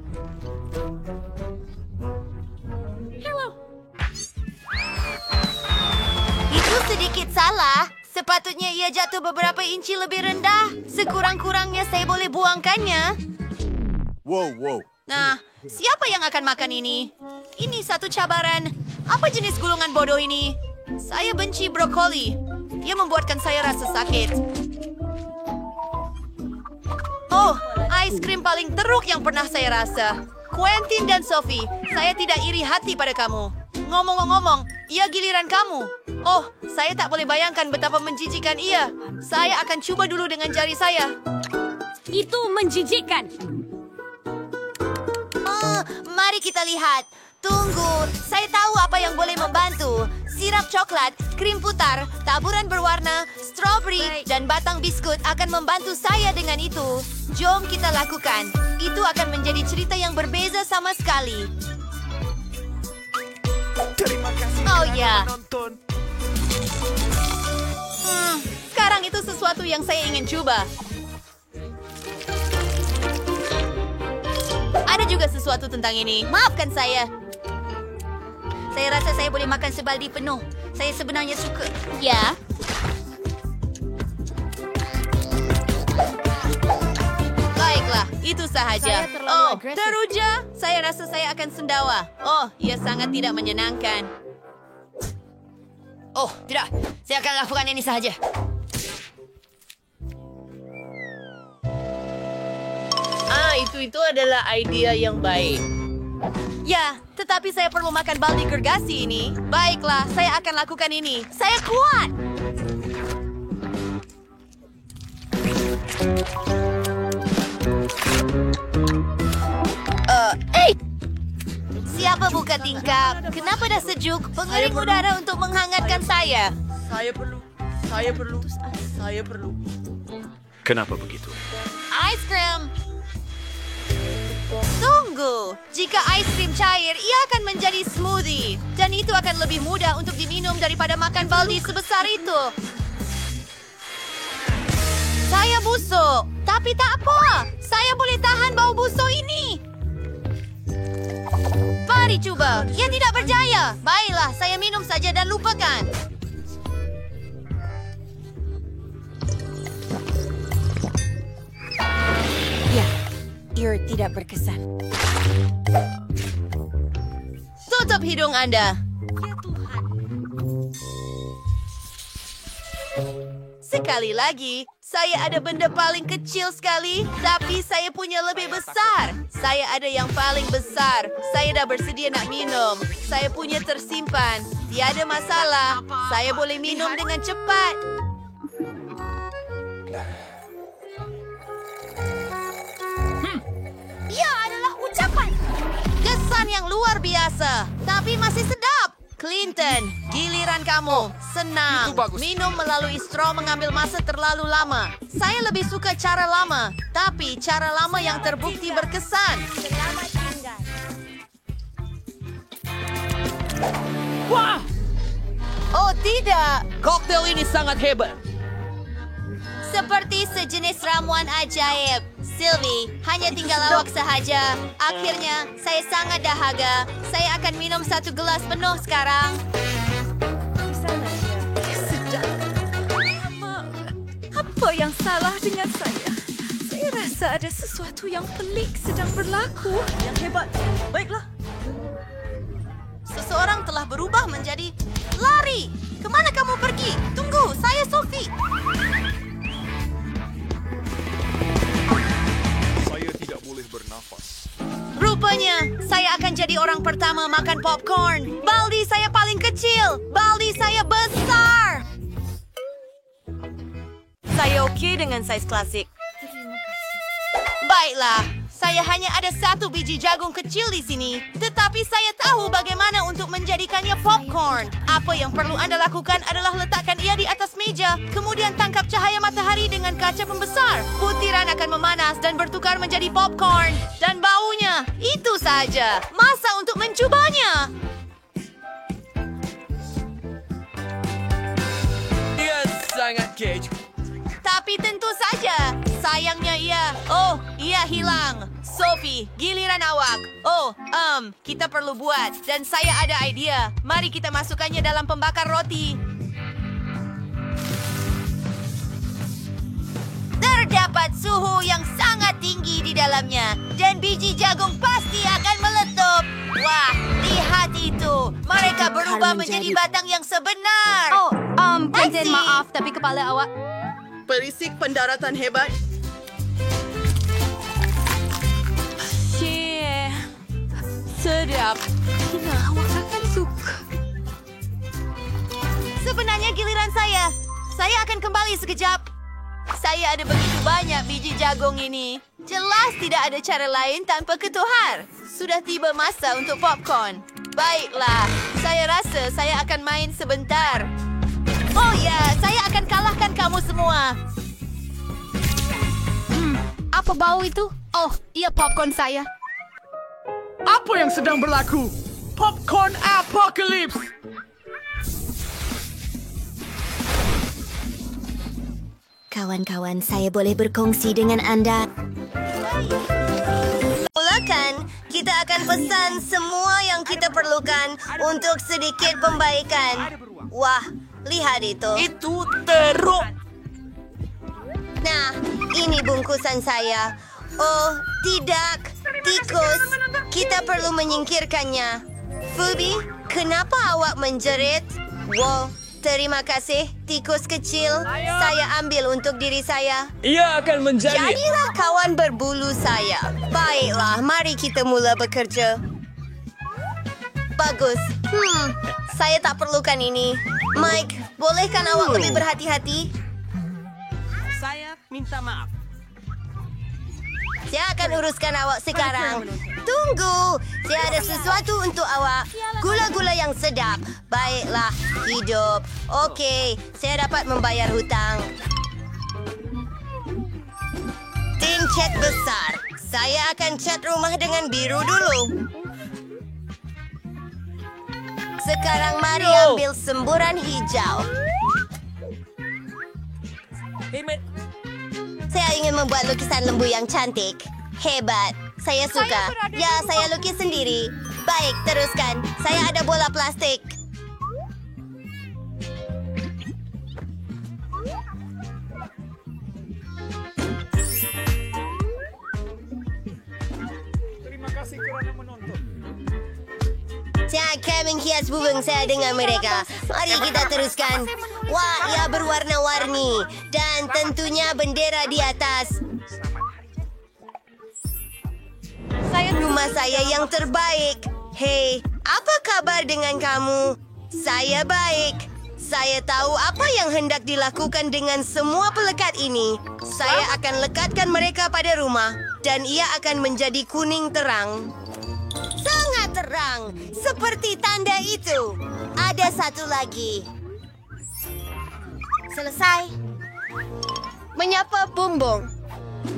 Speaker 11: Itu sedikit salah. Sepatutnya ia jatuh beberapa inci lebih rendah. Sekurang-kurangnya saya boleh buangkannya.
Speaker 12: Wow.
Speaker 11: Nah, siapa yang akan makan ini? Ini satu cabaran. Apa jenis gulungan bodoh ini? Saya benci brokoli. Ia membuatkan saya rasa sakit. Oh, ice cream paling teruk yang pernah saya rasa. Quentin dan Sophie, saya tidak iri hati pada kamu. Ngomong-ngomong, ia giliran kamu. Oh, saya tak boleh bayangkan betapa menjijikan ia. Saya akan coba dulu dengan jari saya.
Speaker 6: Itu menjijikkan.
Speaker 11: Mari kita lihat. Tunggu, saya tahu apa yang boleh membantu. Sirap coklat, krim putar, taburan berwarna, strawberry, dan batang biskut akan membantu saya dengan itu. Jom kita lakukan. Itu akan menjadi cerita yang berbeza sama sekali.
Speaker 12: Terima kasih
Speaker 11: Oh
Speaker 12: kerana
Speaker 11: ya.
Speaker 12: menonton.
Speaker 11: Sekarang itu sesuatu yang saya ingin coba. Ada juga sesuatu tentang ini. Maafkan saya. Saya rasa saya boleh makan sebaldi penuh. Saya sebenarnya suka.
Speaker 10: Ya.
Speaker 11: Baiklah, itu sahaja.
Speaker 6: Saya terlalu agresif.
Speaker 11: teruja. Saya rasa saya akan sendawa. Oh, ia sangat tidak menyenangkan. Oh, tidak. Saya akan lakukan ini sahaja.
Speaker 14: Itu adalah idea yang baik.
Speaker 11: Ya, tetapi saya perlu makan baldi gergasi ini. Baiklah, saya akan lakukan ini. Saya kuat. Siapa buka tingkap? Kenapa dah sejuk? Pengering udara untuk menghangatkan saya.
Speaker 14: Saya perlu.
Speaker 9: Kenapa begitu?
Speaker 11: Ice cream. Tunggu. Jika ice cream cair, ia akan menjadi smoothie. Dan itu akan lebih mudah untuk diminum daripada makan baldi sebesar itu. Saya busuk. Tapi tak apa. Saya boleh tahan bau busuk ini. Mari cuba. Ia tidak berjaya. Baiklah, saya minum saja dan lupakan.
Speaker 6: Ya, ia tidak berkesan.
Speaker 11: Tutup hidung Anda. Sekali lagi, saya ada benda paling kecil sekali, tapi saya punya lebih besar. Saya ada yang paling besar. Saya dah bersedia nak minum. Saya punya tersimpan. Tiada masalah. Saya boleh minum dengan cepat.
Speaker 10: Ia adalah ucapan.
Speaker 11: Kesan yang luar biasa, tapi masih sedap. Clinton, giliran kamu. Senang. Minum melalui straw mengambil masa terlalu lama. Saya lebih suka cara lama, tapi cara lama yang terbukti berkesan.
Speaker 10: Selamat tinggal.
Speaker 7: Wah!
Speaker 11: Oh tidak,
Speaker 7: Koktail ini sangat hebat.
Speaker 11: seperti sejenis ramuan ajaib. Sylvie, hanya tinggal awak sahaja. Akhirnya, saya sangat dahaga. Saya akan minum 1 gelas penuh sekarang.
Speaker 2: Apa yang salah dengan saya? Saya rasa ada sesuatu yang pelik sedang berlaku.
Speaker 7: Yang hebat. Baiklah.
Speaker 11: Seseorang telah berubah menjadi lari. Kemana kamu pergi? Tunggu, saya Sophie.
Speaker 12: Saya tidak boleh bernafas.
Speaker 11: Rupanya, saya akan jadi orang pertama makan popcorn. Baldi saya paling kecil. Baldi saya besar. Saya okey dengan saiz klasik. Baiklah, saya hanya ada 1 biji jagung kecil di sini. Tetapi saya tahu bagaimana untuk menjadikannya popcorn. Apa yang perlu Anda lakukan adalah letakkan ia di atas meja. Kemudian tangkap cahaya matahari dengan kaca pembesar. Butiran akan memanas dan bertukar menjadi popcorn. Dan baunya, itu saja. Masa untuk mencubanya.
Speaker 7: Dia sangat keju.
Speaker 11: Tapi tentu saja, sayangnya ia. Oh, ia hilang. Sophie, giliran awak. Oh, kita perlu buat. Dan saya ada idea. Mari kita masukkannya dalam pembakar roti. Terdapat suhu yang sangat tinggi di dalamnya. Dan biji jagung pasti akan meletup. Wah, lihat itu. Mereka berubah menjadi batang yang sebenar.
Speaker 6: Oh, Clinton, maaf, tapi kepala awak...
Speaker 14: Perisik pendaratan hebat.
Speaker 2: Sedap. Tina, awak akan suka.
Speaker 11: Sebenarnya giliran saya. Saya akan kembali sekejap. Saya ada begitu banyak biji jagung ini. Jelas tidak ada cara lain tanpa ketuhar. Sudah tiba masa untuk popcorn. Baiklah, saya rasa saya akan main sebentar. Oh ya, saya akan kalahkan kamu semua.
Speaker 6: Apa bau itu? Oh, ia popcorn saya.
Speaker 7: Apa yang sedang berlaku? Popcorn Apocalypse!
Speaker 3: Kawan-kawan, saya boleh berkongsi dengan anda.
Speaker 11: Mulakan, kita akan pesan semua yang kita perlukan untuk sedikit pembaikan. Wah, lihat itu.
Speaker 7: Itu teruk.
Speaker 11: Nah, ini bungkusan saya. Oh, tidak. Tikus. Kita perlu menyingkirkannya. Phoebe, kenapa awak menjerit? Wow, terima kasih, tikus kecil. Saya ambil untuk diri saya.
Speaker 7: Ia akan menjadi...
Speaker 11: Jadilah kawan berbulu saya. Baiklah, mari kita mula bekerja. Bagus. Saya tak perlukan ini. Mike, bolehkan awak lebih berhati-hati?
Speaker 7: Saya minta maaf.
Speaker 11: Saya akan uruskan awak sekarang. Tunggu, saya ada sesuatu untuk awak. Gula-gula yang sedap. Baiklah, hidup. Okey, saya dapat membayar hutang. Tin cat besar. Saya akan cat rumah dengan biru dulu. Sekarang mari ambil semburan hijau. Saya ingin membuat lukisan lembu yang cantik. Hebat. Saya suka. Ya, saya lukis sendiri. Baik, teruskan. Saya ada bola plastik.
Speaker 12: Terima kasih kerana menonton.
Speaker 11: Saya akan menghias bubung saya dengan mereka. Mari kita teruskan. Wah, ia berwarna-warni. Dan tentunya bendera di atas. Rumah saya yang terbaik. Hei, apa kabar dengan kamu? Saya baik. Saya tahu apa yang hendak dilakukan dengan semua pelekat ini. Saya akan lekatkan mereka pada rumah. Dan ia akan menjadi kuning terang. Sangat terang. Seperti tanda itu. Ada satu lagi. Selesai. Menyapa bumbung.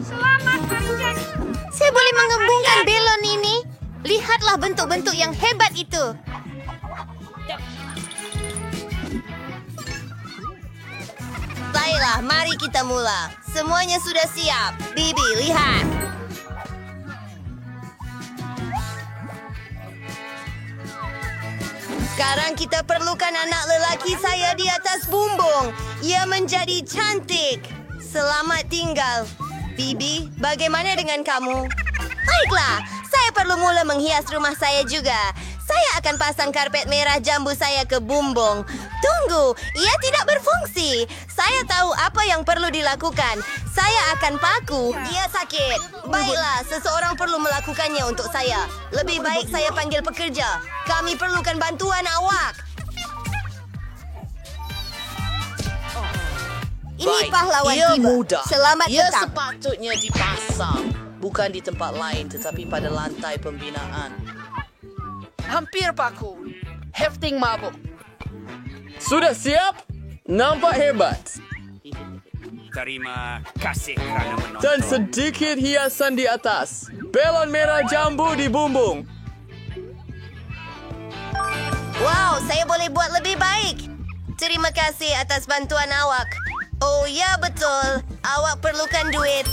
Speaker 10: Selamat hari jadi.
Speaker 11: Saya boleh mengembungkan belon ini. Lihatlah bentuk-bentuk yang hebat itu. Baiklah, mari kita mula. Semuanya sudah siap. Bibi, lihat. Sekarang kita perlukan anak lelaki saya di atas bumbung. Ia menjadi cantik. Selamat tinggal. Bibi, bagaimana dengan kamu? Baiklah, saya perlu mula menghias rumah saya juga. Saya akan pasang karpet merah jambu saya ke bumbung. Tunggu, ia tidak berfungsi. Saya tahu apa yang perlu dilakukan. Saya akan paku. Ia sakit. Baiklah, seseorang perlu melakukannya untuk saya. Lebih baik saya panggil pekerja. Kami perlukan bantuan awak. Ini pahlawan tiba. Selamat datang.
Speaker 15: Sepatutnya dipasang. Bukan di tempat lain, tetapi pada lantai pembinaan. Hampir paku. Hefting mabuk.
Speaker 16: Sudah siap? Nampak hebat.
Speaker 9: Terima kasih kerana menonton.
Speaker 16: Dan sedikit hiasan di atas. Belon merah jambu di bumbung.
Speaker 11: Wow, saya boleh buat lebih baik. Terima kasih atas bantuan awak. Oh ya, betul. Awak perlukan duit.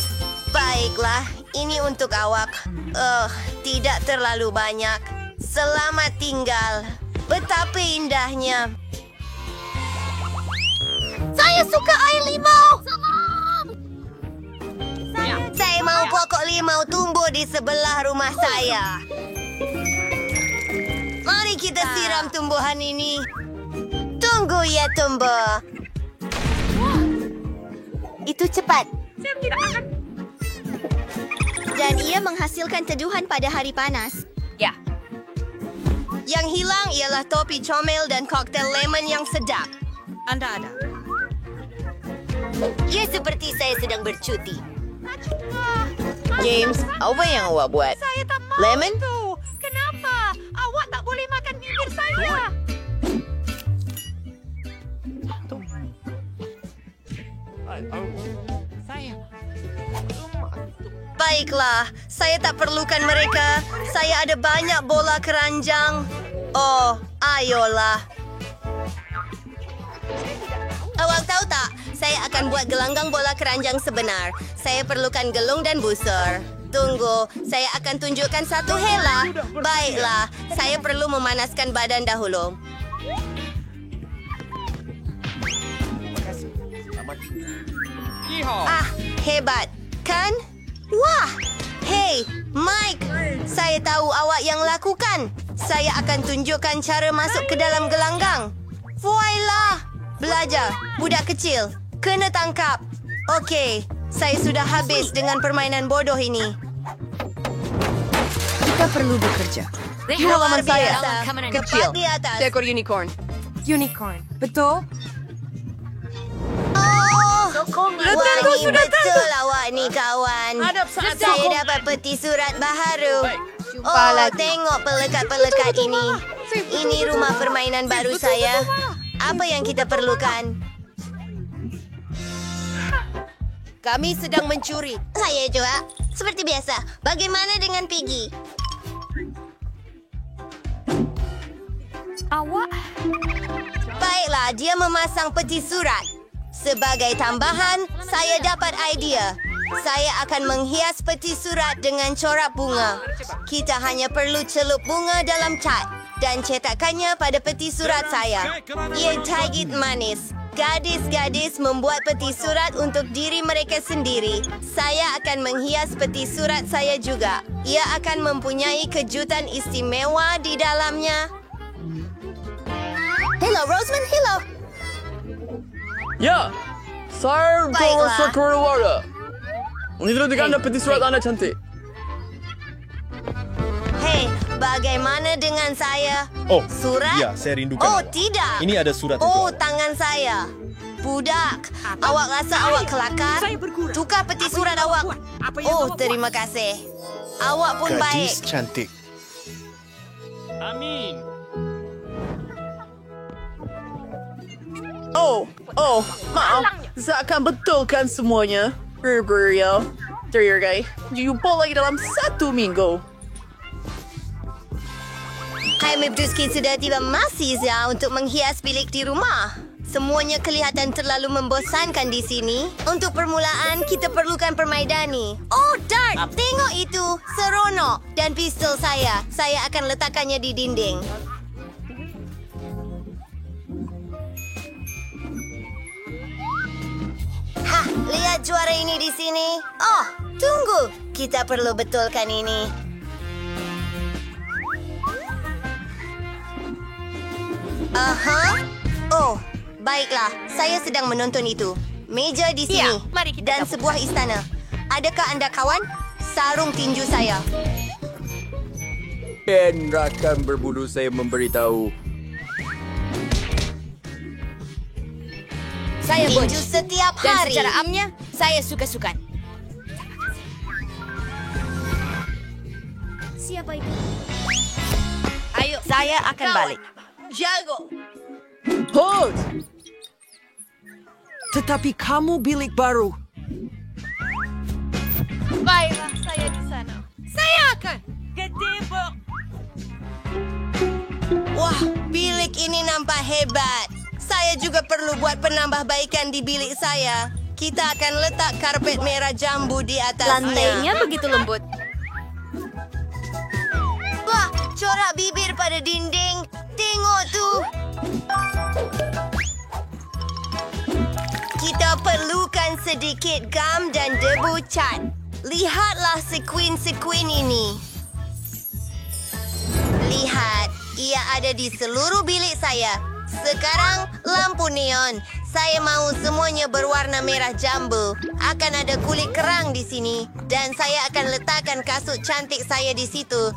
Speaker 11: Baiklah, ini untuk awak. Tidak terlalu banyak. Selamat tinggal. Betapa indahnya. Saya suka air limau. Saya mau pokok limau tumbuh di sebelah rumah saya. Mari kita siram tumbuhan ini. Tunggu ya tumbuh. Itu cepat. Dan ia menghasilkan teduhan pada hari panas.
Speaker 10: Ya.
Speaker 11: Yang hilang ialah topi comel dan koktel lemon yang sedap.
Speaker 6: Anda ada.
Speaker 11: Ya, seperti saya sedang bercuti.
Speaker 15: James, apa yang awak buat?
Speaker 10: Saya tak mahu
Speaker 15: Lemon?
Speaker 10: itu. Kenapa? Awak tak boleh makan bibir saya.
Speaker 11: Baiklah, saya tak perlukan mereka. Saya ada banyak bola keranjang. Oh, ayolah. Awak tahu tak? Saya akan buat gelanggang bola keranjang sebenar. Saya perlukan gelung dan busur. Tunggu, saya akan tunjukkan satu hela. Baiklah, saya perlu memanaskan badan dahulu. Ah, hebat, kan? Wah, hei, Mike. Saya tahu awak yang lakukan. Saya akan tunjukkan cara masuk ke dalam gelanggang. Voila! Belajar, budak kecil. Kena tangkap. Okey, saya sudah habis dengan permainan bodoh ini.
Speaker 6: Kita perlu bekerja.
Speaker 11: Luar
Speaker 6: saya.
Speaker 11: biasa.
Speaker 6: Kecil.
Speaker 11: Tepat di atas.
Speaker 6: Seekor unicorn. Unicorn. Betul?
Speaker 11: Wah, sudah betul awak ni, kawan. Saya dapat peti surat baharu. Oh, tengok pelekat-pelekat ini. Ini rumah permainan baru saya. Apa yang kita perlukan? Kami sedang mencuri. Saya juga. Seperti biasa. Bagaimana dengan Piggy?
Speaker 10: Awak?
Speaker 11: Baiklah, dia memasang peti surat. Sebagai tambahan, saya dapat idea. Saya akan menghias peti surat dengan corak bunga. Kita hanya perlu celup bunga dalam cat dan cetakkannya pada peti surat saya. Ia tagit manis. Gadis-gadis membuat peti surat untuk diri mereka sendiri. Saya akan menghias peti surat saya juga. Ia akan mempunyai kejutan istimewa di dalamnya. Hello, Roseman. Hello.
Speaker 16: Ya, saya
Speaker 11: Baiklah.
Speaker 16: keluarga. Ini dengan peti surat Anda cantik.
Speaker 11: Hei, bagaimana dengan saya?
Speaker 5: Oh,
Speaker 11: surat?
Speaker 5: ya, saya rindukan
Speaker 11: Oh,
Speaker 5: awak.
Speaker 11: tidak.
Speaker 5: Ini ada surat
Speaker 11: Oh,
Speaker 5: untuk awak.
Speaker 11: tangan saya. Budak, awak rasa awak kelakar? Tukar peti surat awak. Oh, terima kasih. Awak pun baik.
Speaker 5: Gadis cantik.
Speaker 7: Amin.
Speaker 14: Maaf. Saya akan betulkan semuanya. Bergeria. Terima jumpa lagi dalam 1 minggu.
Speaker 11: Hai Mebduski sudah tiba masih untuk menghias bilik di rumah. Semuanya kelihatan terlalu membosankan di sini. Untuk permulaan, kita perlukan permaidani. Oh, dart! Tengok itu. Seronok. Dan pistol saya. Saya akan letakkannya di dinding. Hah, lihat juara ini di sini. Oh, tunggu. Kita perlu betulkan ini. Aha. Oh, baiklah. Saya sedang menonton itu. Meja di sini.
Speaker 6: Ya, mari kita
Speaker 11: dan sebuah istana. Adakah anda kawan? Sarung tinju saya.
Speaker 16: Dan rakan berbulu saya memberitahu.
Speaker 6: Saya
Speaker 11: Tinju setiap
Speaker 6: Dan
Speaker 11: hari.
Speaker 6: secara amnya, saya suka-sukan.
Speaker 10: Siapa itu?
Speaker 6: Ayo, saya akan balik.
Speaker 14: Jago.
Speaker 15: Hold! Tetapi kamu bilik baru.
Speaker 10: Baiklah, saya di sana.
Speaker 6: Saya akan.
Speaker 8: Ketibuk.
Speaker 11: Wah, bilik ini nampak hebat. Saya juga perlu buat penambahbaikan di bilik saya. Kita akan letak karpet merah jambu di atasnya.
Speaker 6: Lantainya begitu lembut.
Speaker 11: Wah, corak bibir pada dinding. Tengok tuh. Kita perlukan sedikit gam dan debu cat. Lihatlah sekuin-sekuin ini. Lihat, ia ada di seluruh bilik saya. Sekarang, lampu neon. Saya mau semuanya berwarna merah jambu. Akan ada kulit kerang di sini. Dan saya akan letakkan kasut cantik saya di situ.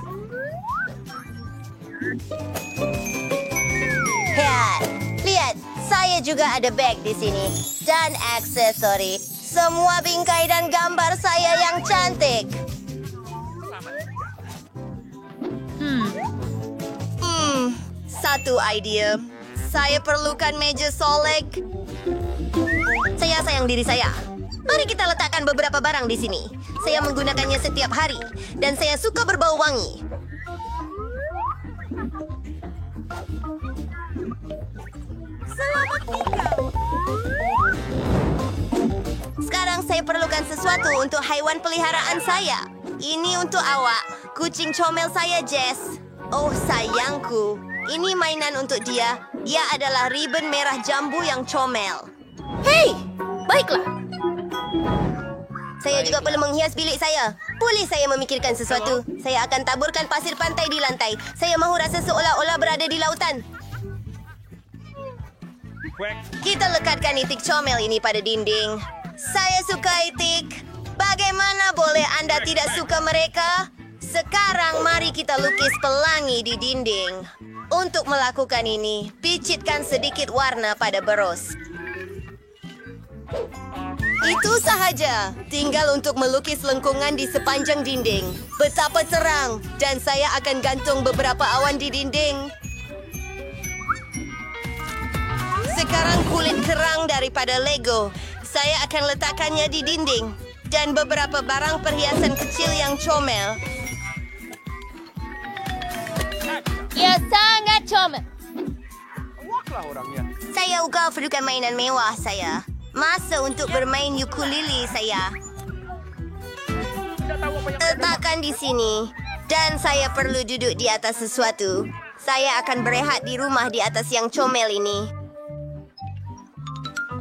Speaker 11: Lihat, saya juga ada bag di sini. Dan aksesori. Semua bingkai dan gambar saya yang cantik. Satu idea. Saya perlukan meja solek. Saya sayang diri saya. Mari kita letakkan beberapa barang di sini. Saya menggunakannya setiap hari. Dan saya suka berbau wangi. Selamat tinggal. Sekarang saya perlukan sesuatu untuk haiwan peliharaan saya. Ini untuk awak. Kucing comel saya, Jess. Oh, sayangku. Ini mainan untuk dia. Ia adalah ribbon merah jambu yang comel.
Speaker 6: Hei, baiklah.
Speaker 11: Saya juga perlu menghias bilik saya. Boleh saya memikirkan sesuatu? Saya akan taburkan pasir pantai di lantai. Saya mahu rasa seolah-olah berada di lautan. Kita lekatkan itik comel ini pada dinding. Saya suka itik. Bagaimana boleh Anda tidak suka mereka? Sekarang mari kita lukis pelangi di dinding. Untuk melakukan ini, picitkan sedikit warna pada berus. Itu sahaja. Tinggal untuk melukis lengkungan di sepanjang dinding. Betapa terang. Dan saya akan gantung beberapa awan di dinding. Sekarang kulit kerang daripada Lego. Saya akan letakkannya di dinding. Dan beberapa barang perhiasan kecil yang comel.
Speaker 10: Ya, sangat comel.
Speaker 11: Saya juga perlukan mainan mewah saya. Masa untuk bermain ukulele saya. Letakkan di sini. Dan saya perlu duduk di atas sesuatu. Saya akan berehat di rumah di atas yang comel ini.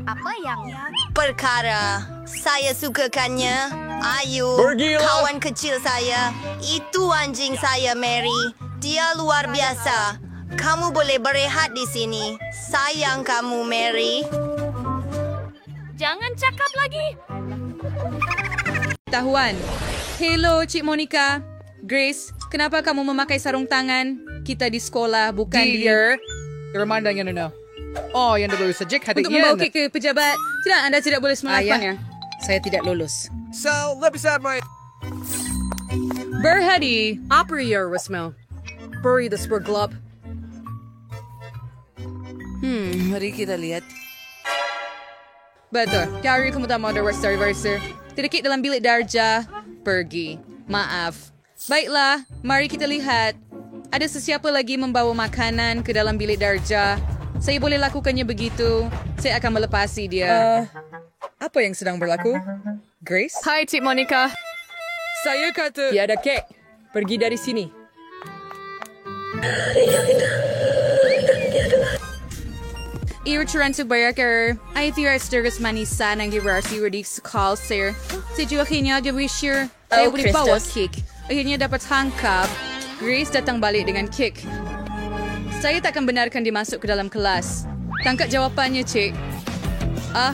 Speaker 10: Apa yang
Speaker 11: Perkara, saya sukakannya. Ayo,
Speaker 16: Pergilah.
Speaker 11: kawan kecil saya. Itu anjing saya, Mary. Dia luar biasa. Kamu boleh berehat di sini. Sayang kamu, Mary.
Speaker 10: Jangan cakap lagi.
Speaker 17: Tahuan. Hello, Cik Monica. Grace, kenapa kamu memakai sarung tangan? Kita di sekolah, bukan di...
Speaker 18: Dear, reminder yang ano. Oh, yang baru saja hari
Speaker 17: Untuk membawa kek ke pejabat. Tidak, anda tidak boleh melakukannya.
Speaker 18: Saya tidak lulus.
Speaker 9: So, let me start my...
Speaker 17: Berhadi.
Speaker 18: Apa ya, Rasmel? Beri the spur glove.
Speaker 15: Mari kita lihat.
Speaker 17: Betul. Kari kamu tak mau ada reserver. Terikit dalam bilik darjah. Pergi. Maaf. Baiklah, mari kita lihat. Ada sesiapa lagi membawa makanan ke dalam bilik darjah? Saya boleh lakukannya begitu. Saya akan melepasi dia.
Speaker 18: Apa yang sedang berlaku? Grace?
Speaker 17: Hai, Cik Monica.
Speaker 18: Saya kata...
Speaker 17: Tiada kek. Pergi dari sini. Iuturan sebayar ay tiras terus manisan ang girasi redik sekal, sir. Sejauh akhirnya dia wisher. Saya boleh bawa kek. Akhirnya dapat tangkap. Grace datang balik dengan kek. Saya takkan benarkan dia masuk ke dalam kelas. Tangkap jawapannya, Cik.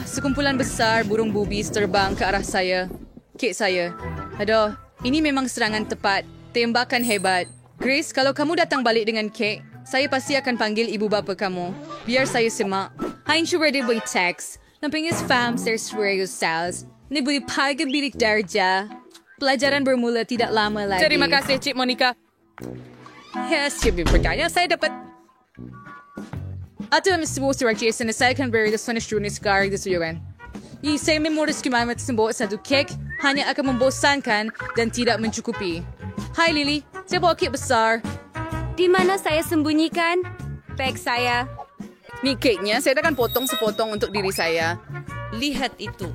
Speaker 17: Sekumpulan besar burung bubis terbang ke arah saya. Kek saya. Aduh, ini memang serangan tepat. Tembakan hebat. Grace, kalau kamu datang balik dengan kek, saya pasti akan panggil ibu bapa kamu. Biar saya semak. Hain syurga dia boleh teks. Nampingis fam, sir swear yourselves. Ini boleh pagi bilik darjah. Pelajaran bermula tidak lama lagi.
Speaker 18: Terima kasih, Cik Monica.
Speaker 17: Yes, siapa bertanya, saya dapat... Atau ang sebuah surat Jason na saya akan beri das na strunis kari das uyuran. Saya memoris kumamat sembuh satu kek hanya akan membosankan dan tidak mencukupi. Hai Lily, saya bawa kek besar.
Speaker 6: Di mana saya sembunyikan? Bag saya.
Speaker 18: Ni keknya saya akan potong sepotong untuk diri saya.
Speaker 17: Lihat itu.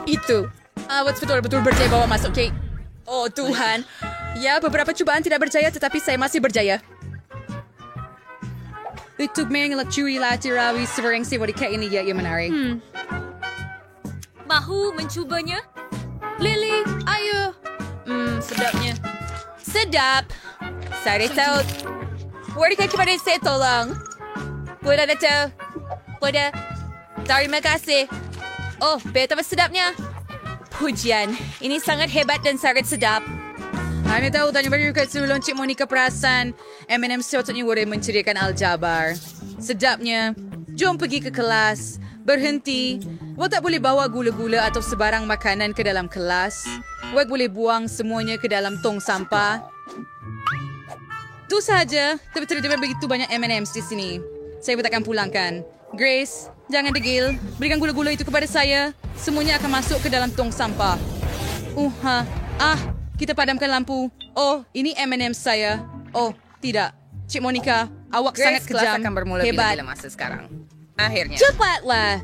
Speaker 17: Itu. Betul-betul berjaya bawa masuk kek. Oh Tuhan. Ya, beberapa cubaan tidak berjaya tetapi saya masih berjaya. Itu mengelak curi latirawi sering siwa di kek ini ya menarik. Mahu mencubanya? Lily, ayo. Sedapnya. Sedap. Saya tahu. Boleh kepada saya tolong? Boleh ada tahu? Boleh. Terima kasih. Oh, betapa sedapnya. Pujian. Ini sangat hebat dan sangat sedap. Ano tahu tanya baru kat sulung Cik Monica perasan M&M sepatutnya boleh menceriakan aljabar. Sedapnya. Jom pergi ke kelas. Berhenti. Wak tak boleh bawa gula-gula atau sebarang makanan ke dalam kelas. Wak boleh buang semuanya ke dalam tong sampah. Itu sahaja. Tapi tidak begitu banyak M&M's di sini. Saya takkan pulangkan. Grace, jangan degil. Berikan gula-gula itu kepada saya. Semuanya akan masuk ke dalam tong sampah. Kita padamkan lampu. Oh, ini M&M saya. Oh, tidak. Cik Monica, awak
Speaker 18: Grace,
Speaker 17: sangat kejam.
Speaker 18: kelas akan bermula
Speaker 17: Hebat.
Speaker 18: bila masa sekarang. Akhirnya.
Speaker 17: Cepatlah.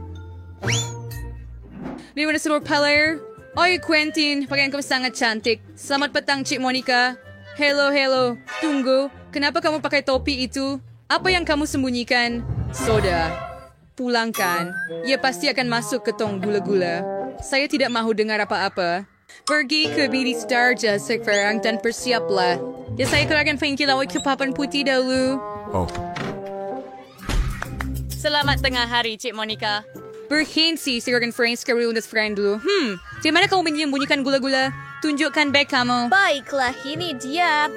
Speaker 17: Di mana seluruh player? Oi, Quentin. Pakaian kamu sangat cantik. Selamat petang, Cik Monica. Hello. Tunggu. Kenapa kamu pakai topi itu? Apa yang kamu sembunyikan? Soda. Pulangkan. Ia pasti akan masuk ke tong gula-gula. Saya tidak mahu dengar apa-apa. Pergi ke bilik darjah sekarang dan bersiaplah. Ya, saya keluarkan painkiller ke papan putih dahulu.
Speaker 9: Oh.
Speaker 17: Selamat tengah hari, Cik Monica. Berhenti, saya akan friends ke undas friend dulu. Di mana kamu menyembunyikan gula-gula? Tunjukkan bag kamu.
Speaker 11: Baiklah, ini dia.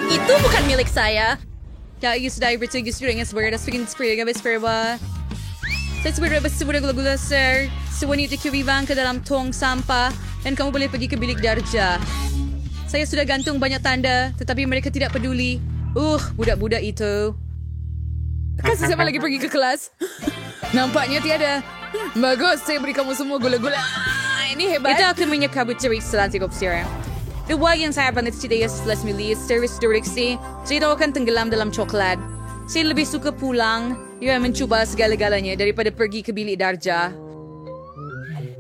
Speaker 17: Itu bukan milik saya. Ya, ia sudah bertugas dengan sebagai speaking spray gabis perwa. Saya sebenarnya gula-gula, sir. Semuanya dikiriman ke dalam tong sampah dan kamu boleh pergi ke bilik darjah. Saya sudah gantung banyak tanda, tetapi mereka tidak peduli. Budak-budak itu. Kasih siapa lagi pergi ke kelas?
Speaker 18: Nampaknya tiada. Bagus, saya beri kamu semua gula-gula. Ini hebat.
Speaker 17: Kita akan menyekabut cerik selantik opsira. Dua yang saya pandai tidak setelah milih service direksi, saya tahu akan tenggelam dalam coklat. Saya lebih suka pulang, mencuba segala-galanya daripada pergi ke bilik darjah.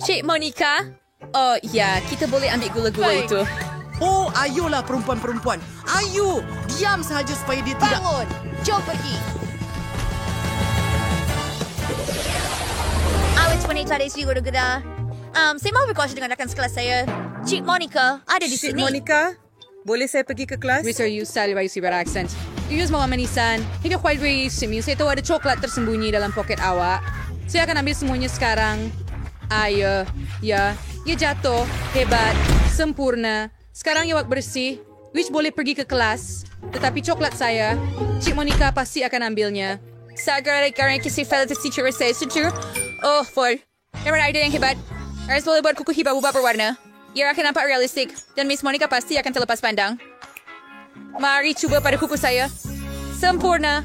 Speaker 17: Cik Monica, Oh, ya, kita boleh ambil gula-gula itu.
Speaker 15: Oh, ayolah perempuan-perempuan. Ayo, diam sahaja supaya dia tidak...
Speaker 11: Bangun! Jom pergi! Awet wanita dari Sri Guru-Gera. Saya mau berkongsi dengan rakan sekelas saya. Cik Monica ada di sini.
Speaker 19: Monica, boleh saya pergi ke kelas?
Speaker 18: Mr. Yu, sali bayi si accent. Yus mau manisan. Hindi quite very simi. Saya tahu ada coklat tersembunyi dalam poket awak. Saya akan ambil semuanya sekarang. Ayo, ya, ia jatuh, hebat, sempurna. Sekarang ia wak bersih. Which boleh pergi ke kelas. Tetapi coklat saya, Cik Monica pasti akan ambilnya.
Speaker 17: Sagar karena kisah fellow teacher saya setuju. Oh, Ford. Memang ide yang hebat. Harus boleh buat kuku hibah ubah berwarna. Ia akan nampak realistik. Dan Miss Monica pasti akan terlepas pandang. Mari cuba pada kuku saya. Sempurna.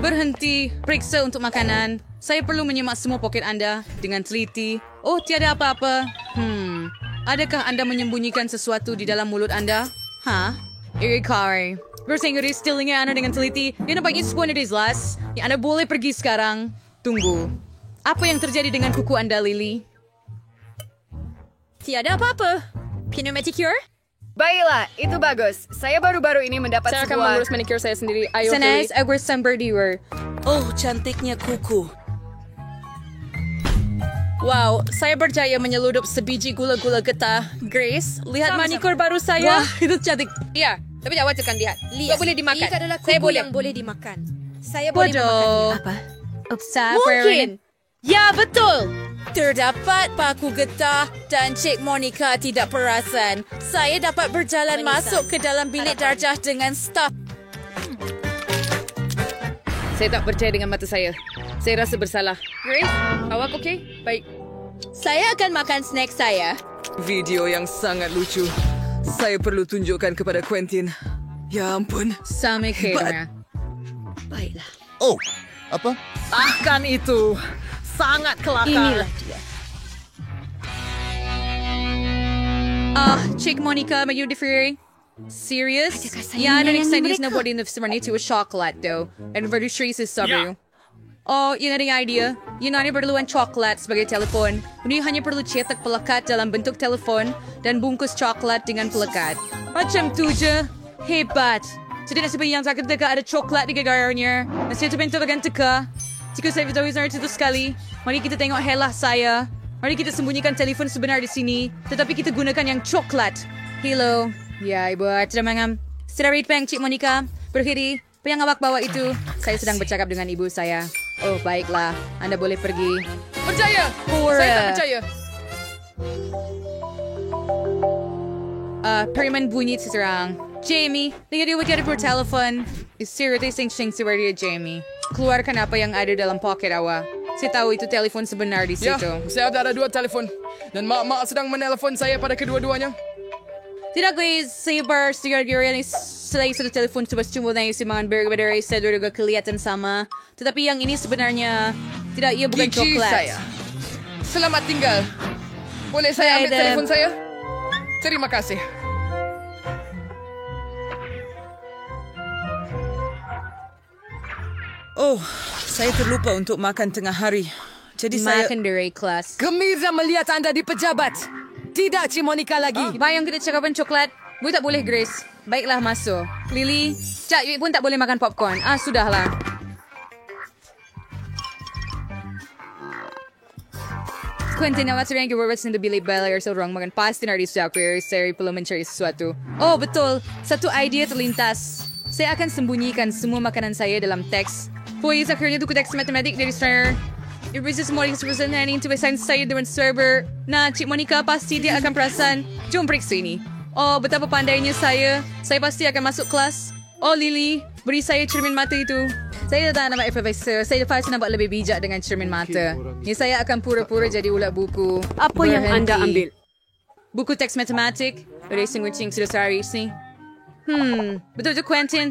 Speaker 18: Berhenti, periksa untuk makanan. Saya perlu menyemak semua poket anda dengan teliti. Oh, tiada apa-apa. Adakah anda menyembunyikan sesuatu di dalam mulut anda? Irikari. Bersama Inggris, stilingnya anda dengan teliti. Dia nampaknya sebuah dari jelas. Yang anda boleh pergi sekarang. Tunggu. Apa yang terjadi dengan kuku anda, Lily?
Speaker 17: Tiada apa-apa. Pneumaticure?
Speaker 20: Baiklah, itu bagus. Saya baru-baru ini mendapat
Speaker 19: Saya akan mengurus manicure saya sendiri. Ayo,
Speaker 18: Senes, agar samberdiwer.
Speaker 15: Oh, cantiknya kuku.
Speaker 17: Wow, saya berjaya menyeludup sebiji gula-gula getah. Grace, lihat manicure baru saya.
Speaker 18: Wah, itu cantik.
Speaker 17: Iya, tapi awak tekan lihat.
Speaker 6: Lihat,
Speaker 17: boleh dimakan.
Speaker 6: Ini adalah
Speaker 17: Saya
Speaker 6: kuku
Speaker 17: boleh.
Speaker 6: yang boleh dimakan. Saya boleh
Speaker 17: Bodoh.
Speaker 6: memakannya.
Speaker 18: Apa?
Speaker 17: Mungkin. Ya, betul. Terdapat paku getah dan Cik Monica tidak perasan. Saya dapat berjalan masuk ke dalam bilik darjah dengan staf.
Speaker 18: Saya tak percaya dengan mata saya. Saya rasa bersalah. Grace, awak okey? Baik.
Speaker 17: Saya akan makan snack saya.
Speaker 19: Video yang sangat lucu. Saya perlu tunjukkan kepada Quentin. Ya ampun.
Speaker 18: Sama kira.
Speaker 17: Baiklah.
Speaker 5: Oh, apa?
Speaker 15: Bahkan itu sangat kelakar.
Speaker 17: Inilah dia.
Speaker 18: Cik Monica, are you differing? Serious? Yeah, I don't extend this nobody in the sebenarnya to a chocolate though. And very sure is sabu. Oh, yun na rin idea. Yun na rin perluan coklat sebagai telepon. Hindi hanya perlu cetak pelekat dalam bentuk telepon dan bungkus coklat dengan pelekat. Macam tu je. Hebat. Jadi nasib yang sakit teka ada coklat di gagarnya. Nasib tu talagang teka. Jika saya tahu itu sekali, mari kita tengok helah saya. Mari kita sembunyikan telefon sebenar di sini, tetapi kita gunakan yang coklat. Hello. Ya, ibu. Teramangam. Sedarit peng Cik Monica. Berhiri. Apa yang awak bawa itu? Saya sedang bercakap dengan ibu saya. Oh, baiklah. Anda boleh pergi.
Speaker 19: Percaya! Saya tak percaya.
Speaker 18: Periman bunyi seserang. Jamie, tinggal dia wajah per telefon. Seriously sing-sing si Jamie. Keluarkan apa yang ada dalam poket awak. Saya tahu itu telefon sebenar di situ.
Speaker 19: Ya, saya ada 2 telefon. Dan mak-mak sedang menelpon saya pada kedua-duanya.
Speaker 18: Tidak guys, saya bersegar-gara ni selain satu telefon sebab cuma na yung si mga berbeda sa juga kelihatan sama. Tetapi yang ini sebenarnya tidak, ia bukan
Speaker 19: Gigi
Speaker 18: coklat.
Speaker 19: saya. Selamat tinggal. Boleh saya ambil telefon saya? Terima kasih. Oh, saya terlupa untuk makan tengah hari. Jadi
Speaker 18: Makan dari kelas.
Speaker 19: Gembira melihat anda di pejabat. Tidak, Cik Monica lagi.
Speaker 18: Bayang kita cakapan coklat. Bu tak boleh, Grace. Baiklah, masuk. Lily, Cak Yui pun tak boleh makan popcorn. Sudahlah. Quentin, awak sering keluar di bilik belajar seorang makan pasti nari suaka. Saya perlu mencari sesuatu. Oh, betul. Satu idea terlintas. Saya akan sembunyikan semua makanan saya dalam teks. Pois akhirnya itu teks matematik dari Strayer. Ibu semua yang sebenarnya ini tulisan saya dengan server. Nah, Cik Monica pasti dia akan perasan. Jom periksa ini. Oh, betapa pandainya saya. Saya pasti akan masuk kelas. Oh, Lily, beri saya cermin mata itu. Saya tak nampak profesor. Saya pasti nampak lebih bijak dengan cermin mata. Ini saya akan pura-pura jadi ulat buku.
Speaker 6: Apa yang anda ambil?
Speaker 18: Buku teks matematik. Dari sing-wicing sudah sehari ini. Betul-betul Quentin.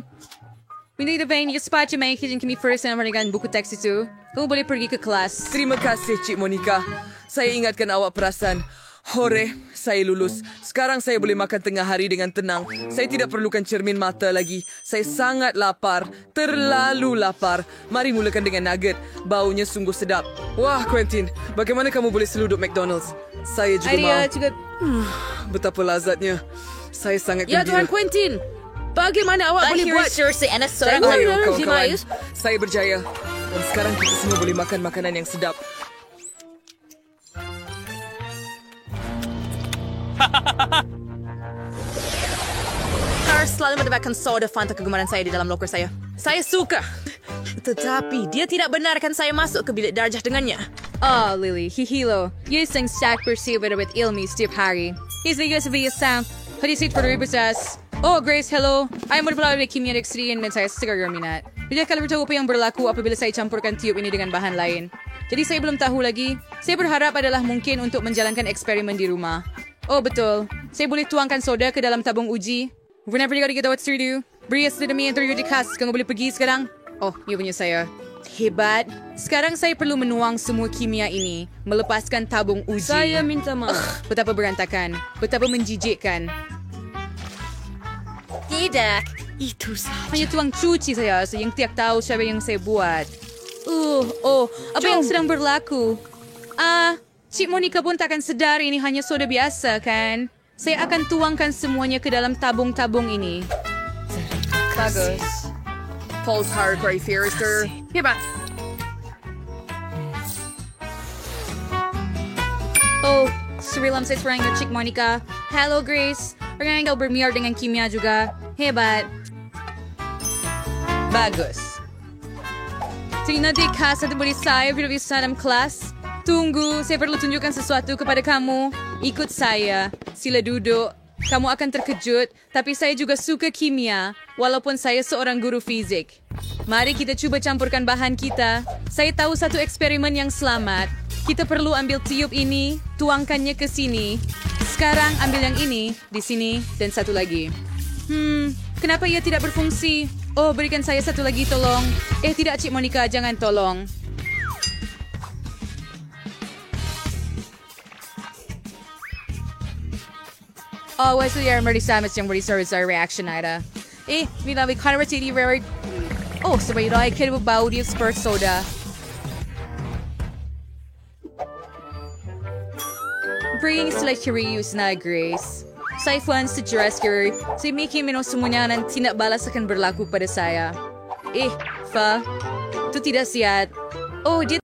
Speaker 18: Hindi na ba yung sepatyo may kitchen kami first na marigan buku teks itu? Kamu boleh pergi ke kelas.
Speaker 19: Terima kasih, Cik Monica. Saya ingatkan awak perasan. Hore, saya lulus. Sekarang saya boleh makan tengah hari dengan tenang. Saya tidak perlukan cermin mata lagi. Saya sangat lapar. Terlalu lapar. Mari mulakan dengan nugget. Baunya sungguh sedap. Wah, Quentin. Bagaimana kamu boleh seluduk McDonald's? Saya juga
Speaker 18: Idea
Speaker 19: mau.
Speaker 18: juga...
Speaker 19: Betapa lazatnya. Saya sangat
Speaker 18: Ya,
Speaker 19: gembira.
Speaker 18: Tuan Quentin. Bagaimana awak boleh buat...
Speaker 19: Saya
Speaker 18: seorang
Speaker 19: ayo,
Speaker 18: anak
Speaker 19: kawan-kawan.
Speaker 18: Jimayus.
Speaker 19: Saya berjaya. Dan sekarang kita semua boleh makan makanan yang sedap.
Speaker 18: Harus selalu mendapatkan soda Fanta kegemaran saya di dalam loker saya. Saya suka. Tetapi dia tidak benarkan saya masuk ke bilik darjah dengannya.
Speaker 17: Oh, Lily, hihilo. Yesang sak bersih with ilmi setiap hari. Isliga sa sang. Hadisit berbesas. Oh, Grace, hello. Ay mo pala dari kimia dextrian dan saya segar minat. Tidak kalau bertahu apa yang berlaku apabila saya campurkan tiup ini dengan bahan lain. Jadi saya belum tahu lagi. Saya berharap adalah mungkin untuk menjalankan eksperimen di rumah. Oh, betul. Saya boleh tuangkan soda ke dalam tabung uji. Whenever you gotta get what to do. Beri sedikit demi yang terjadi khas. Kamu boleh pergi sekarang? Oh, iya punya saya. Hebat. Sekarang saya perlu menuang semua kimia ini. Melepaskan tabung uji.
Speaker 18: Saya minta maaf.
Speaker 17: Betapa berantakan. Betapa menjijikkan.
Speaker 3: Tidak. Itu saja.
Speaker 17: Hanya tuang cuci saya. Yang tiap tahu siapa yang saya buat. Apa yang sedang berlaku? Cik Monica pun takkan sedar ini hanya soda biasa, kan? Saya akan tuangkan semuanya ke dalam tabung-tabung ini.
Speaker 18: Bagus.
Speaker 19: Paul's Hard Cry Forester.
Speaker 18: Hebat.
Speaker 17: Oh, surilam saya serang Cik Monica. Hello, Grace. Pernah kau bermiar dengan kimia juga. Hebat.
Speaker 18: Bagus.
Speaker 17: Tingnan di kas at beri saya berbisa dalam kelas. Tunggu, saya perlu tunjukkan sesuatu kepada kamu. Ikut saya. Sila duduk. Kamu akan terkejut, tapi saya juga suka kimia, walaupun saya seorang guru fizik. Mari kita cuba campurkan bahan kita. Saya tahu satu eksperimen yang selamat. Kita perlu ambil tiup ini, tuangkannya ke sini. Sekarang ambil yang ini, di sini, dan satu lagi. Kenapa ia tidak berfungsi? Oh, berikan saya satu lagi, tolong. Tidak, Cik Monica, jangan tolong. Oh, what's the armor damage yang beri-sorry reaction ada? Bila karena bertidi rare. Oh, sabay ito ay kaya bau di expert soda. Bringing sila curious na Grace. Saya fun sa Jurassic. Si Mickey minusumunya ng tinakbalas akan berlaku pada saya. Fa, itu tidak sihat. Oh, dia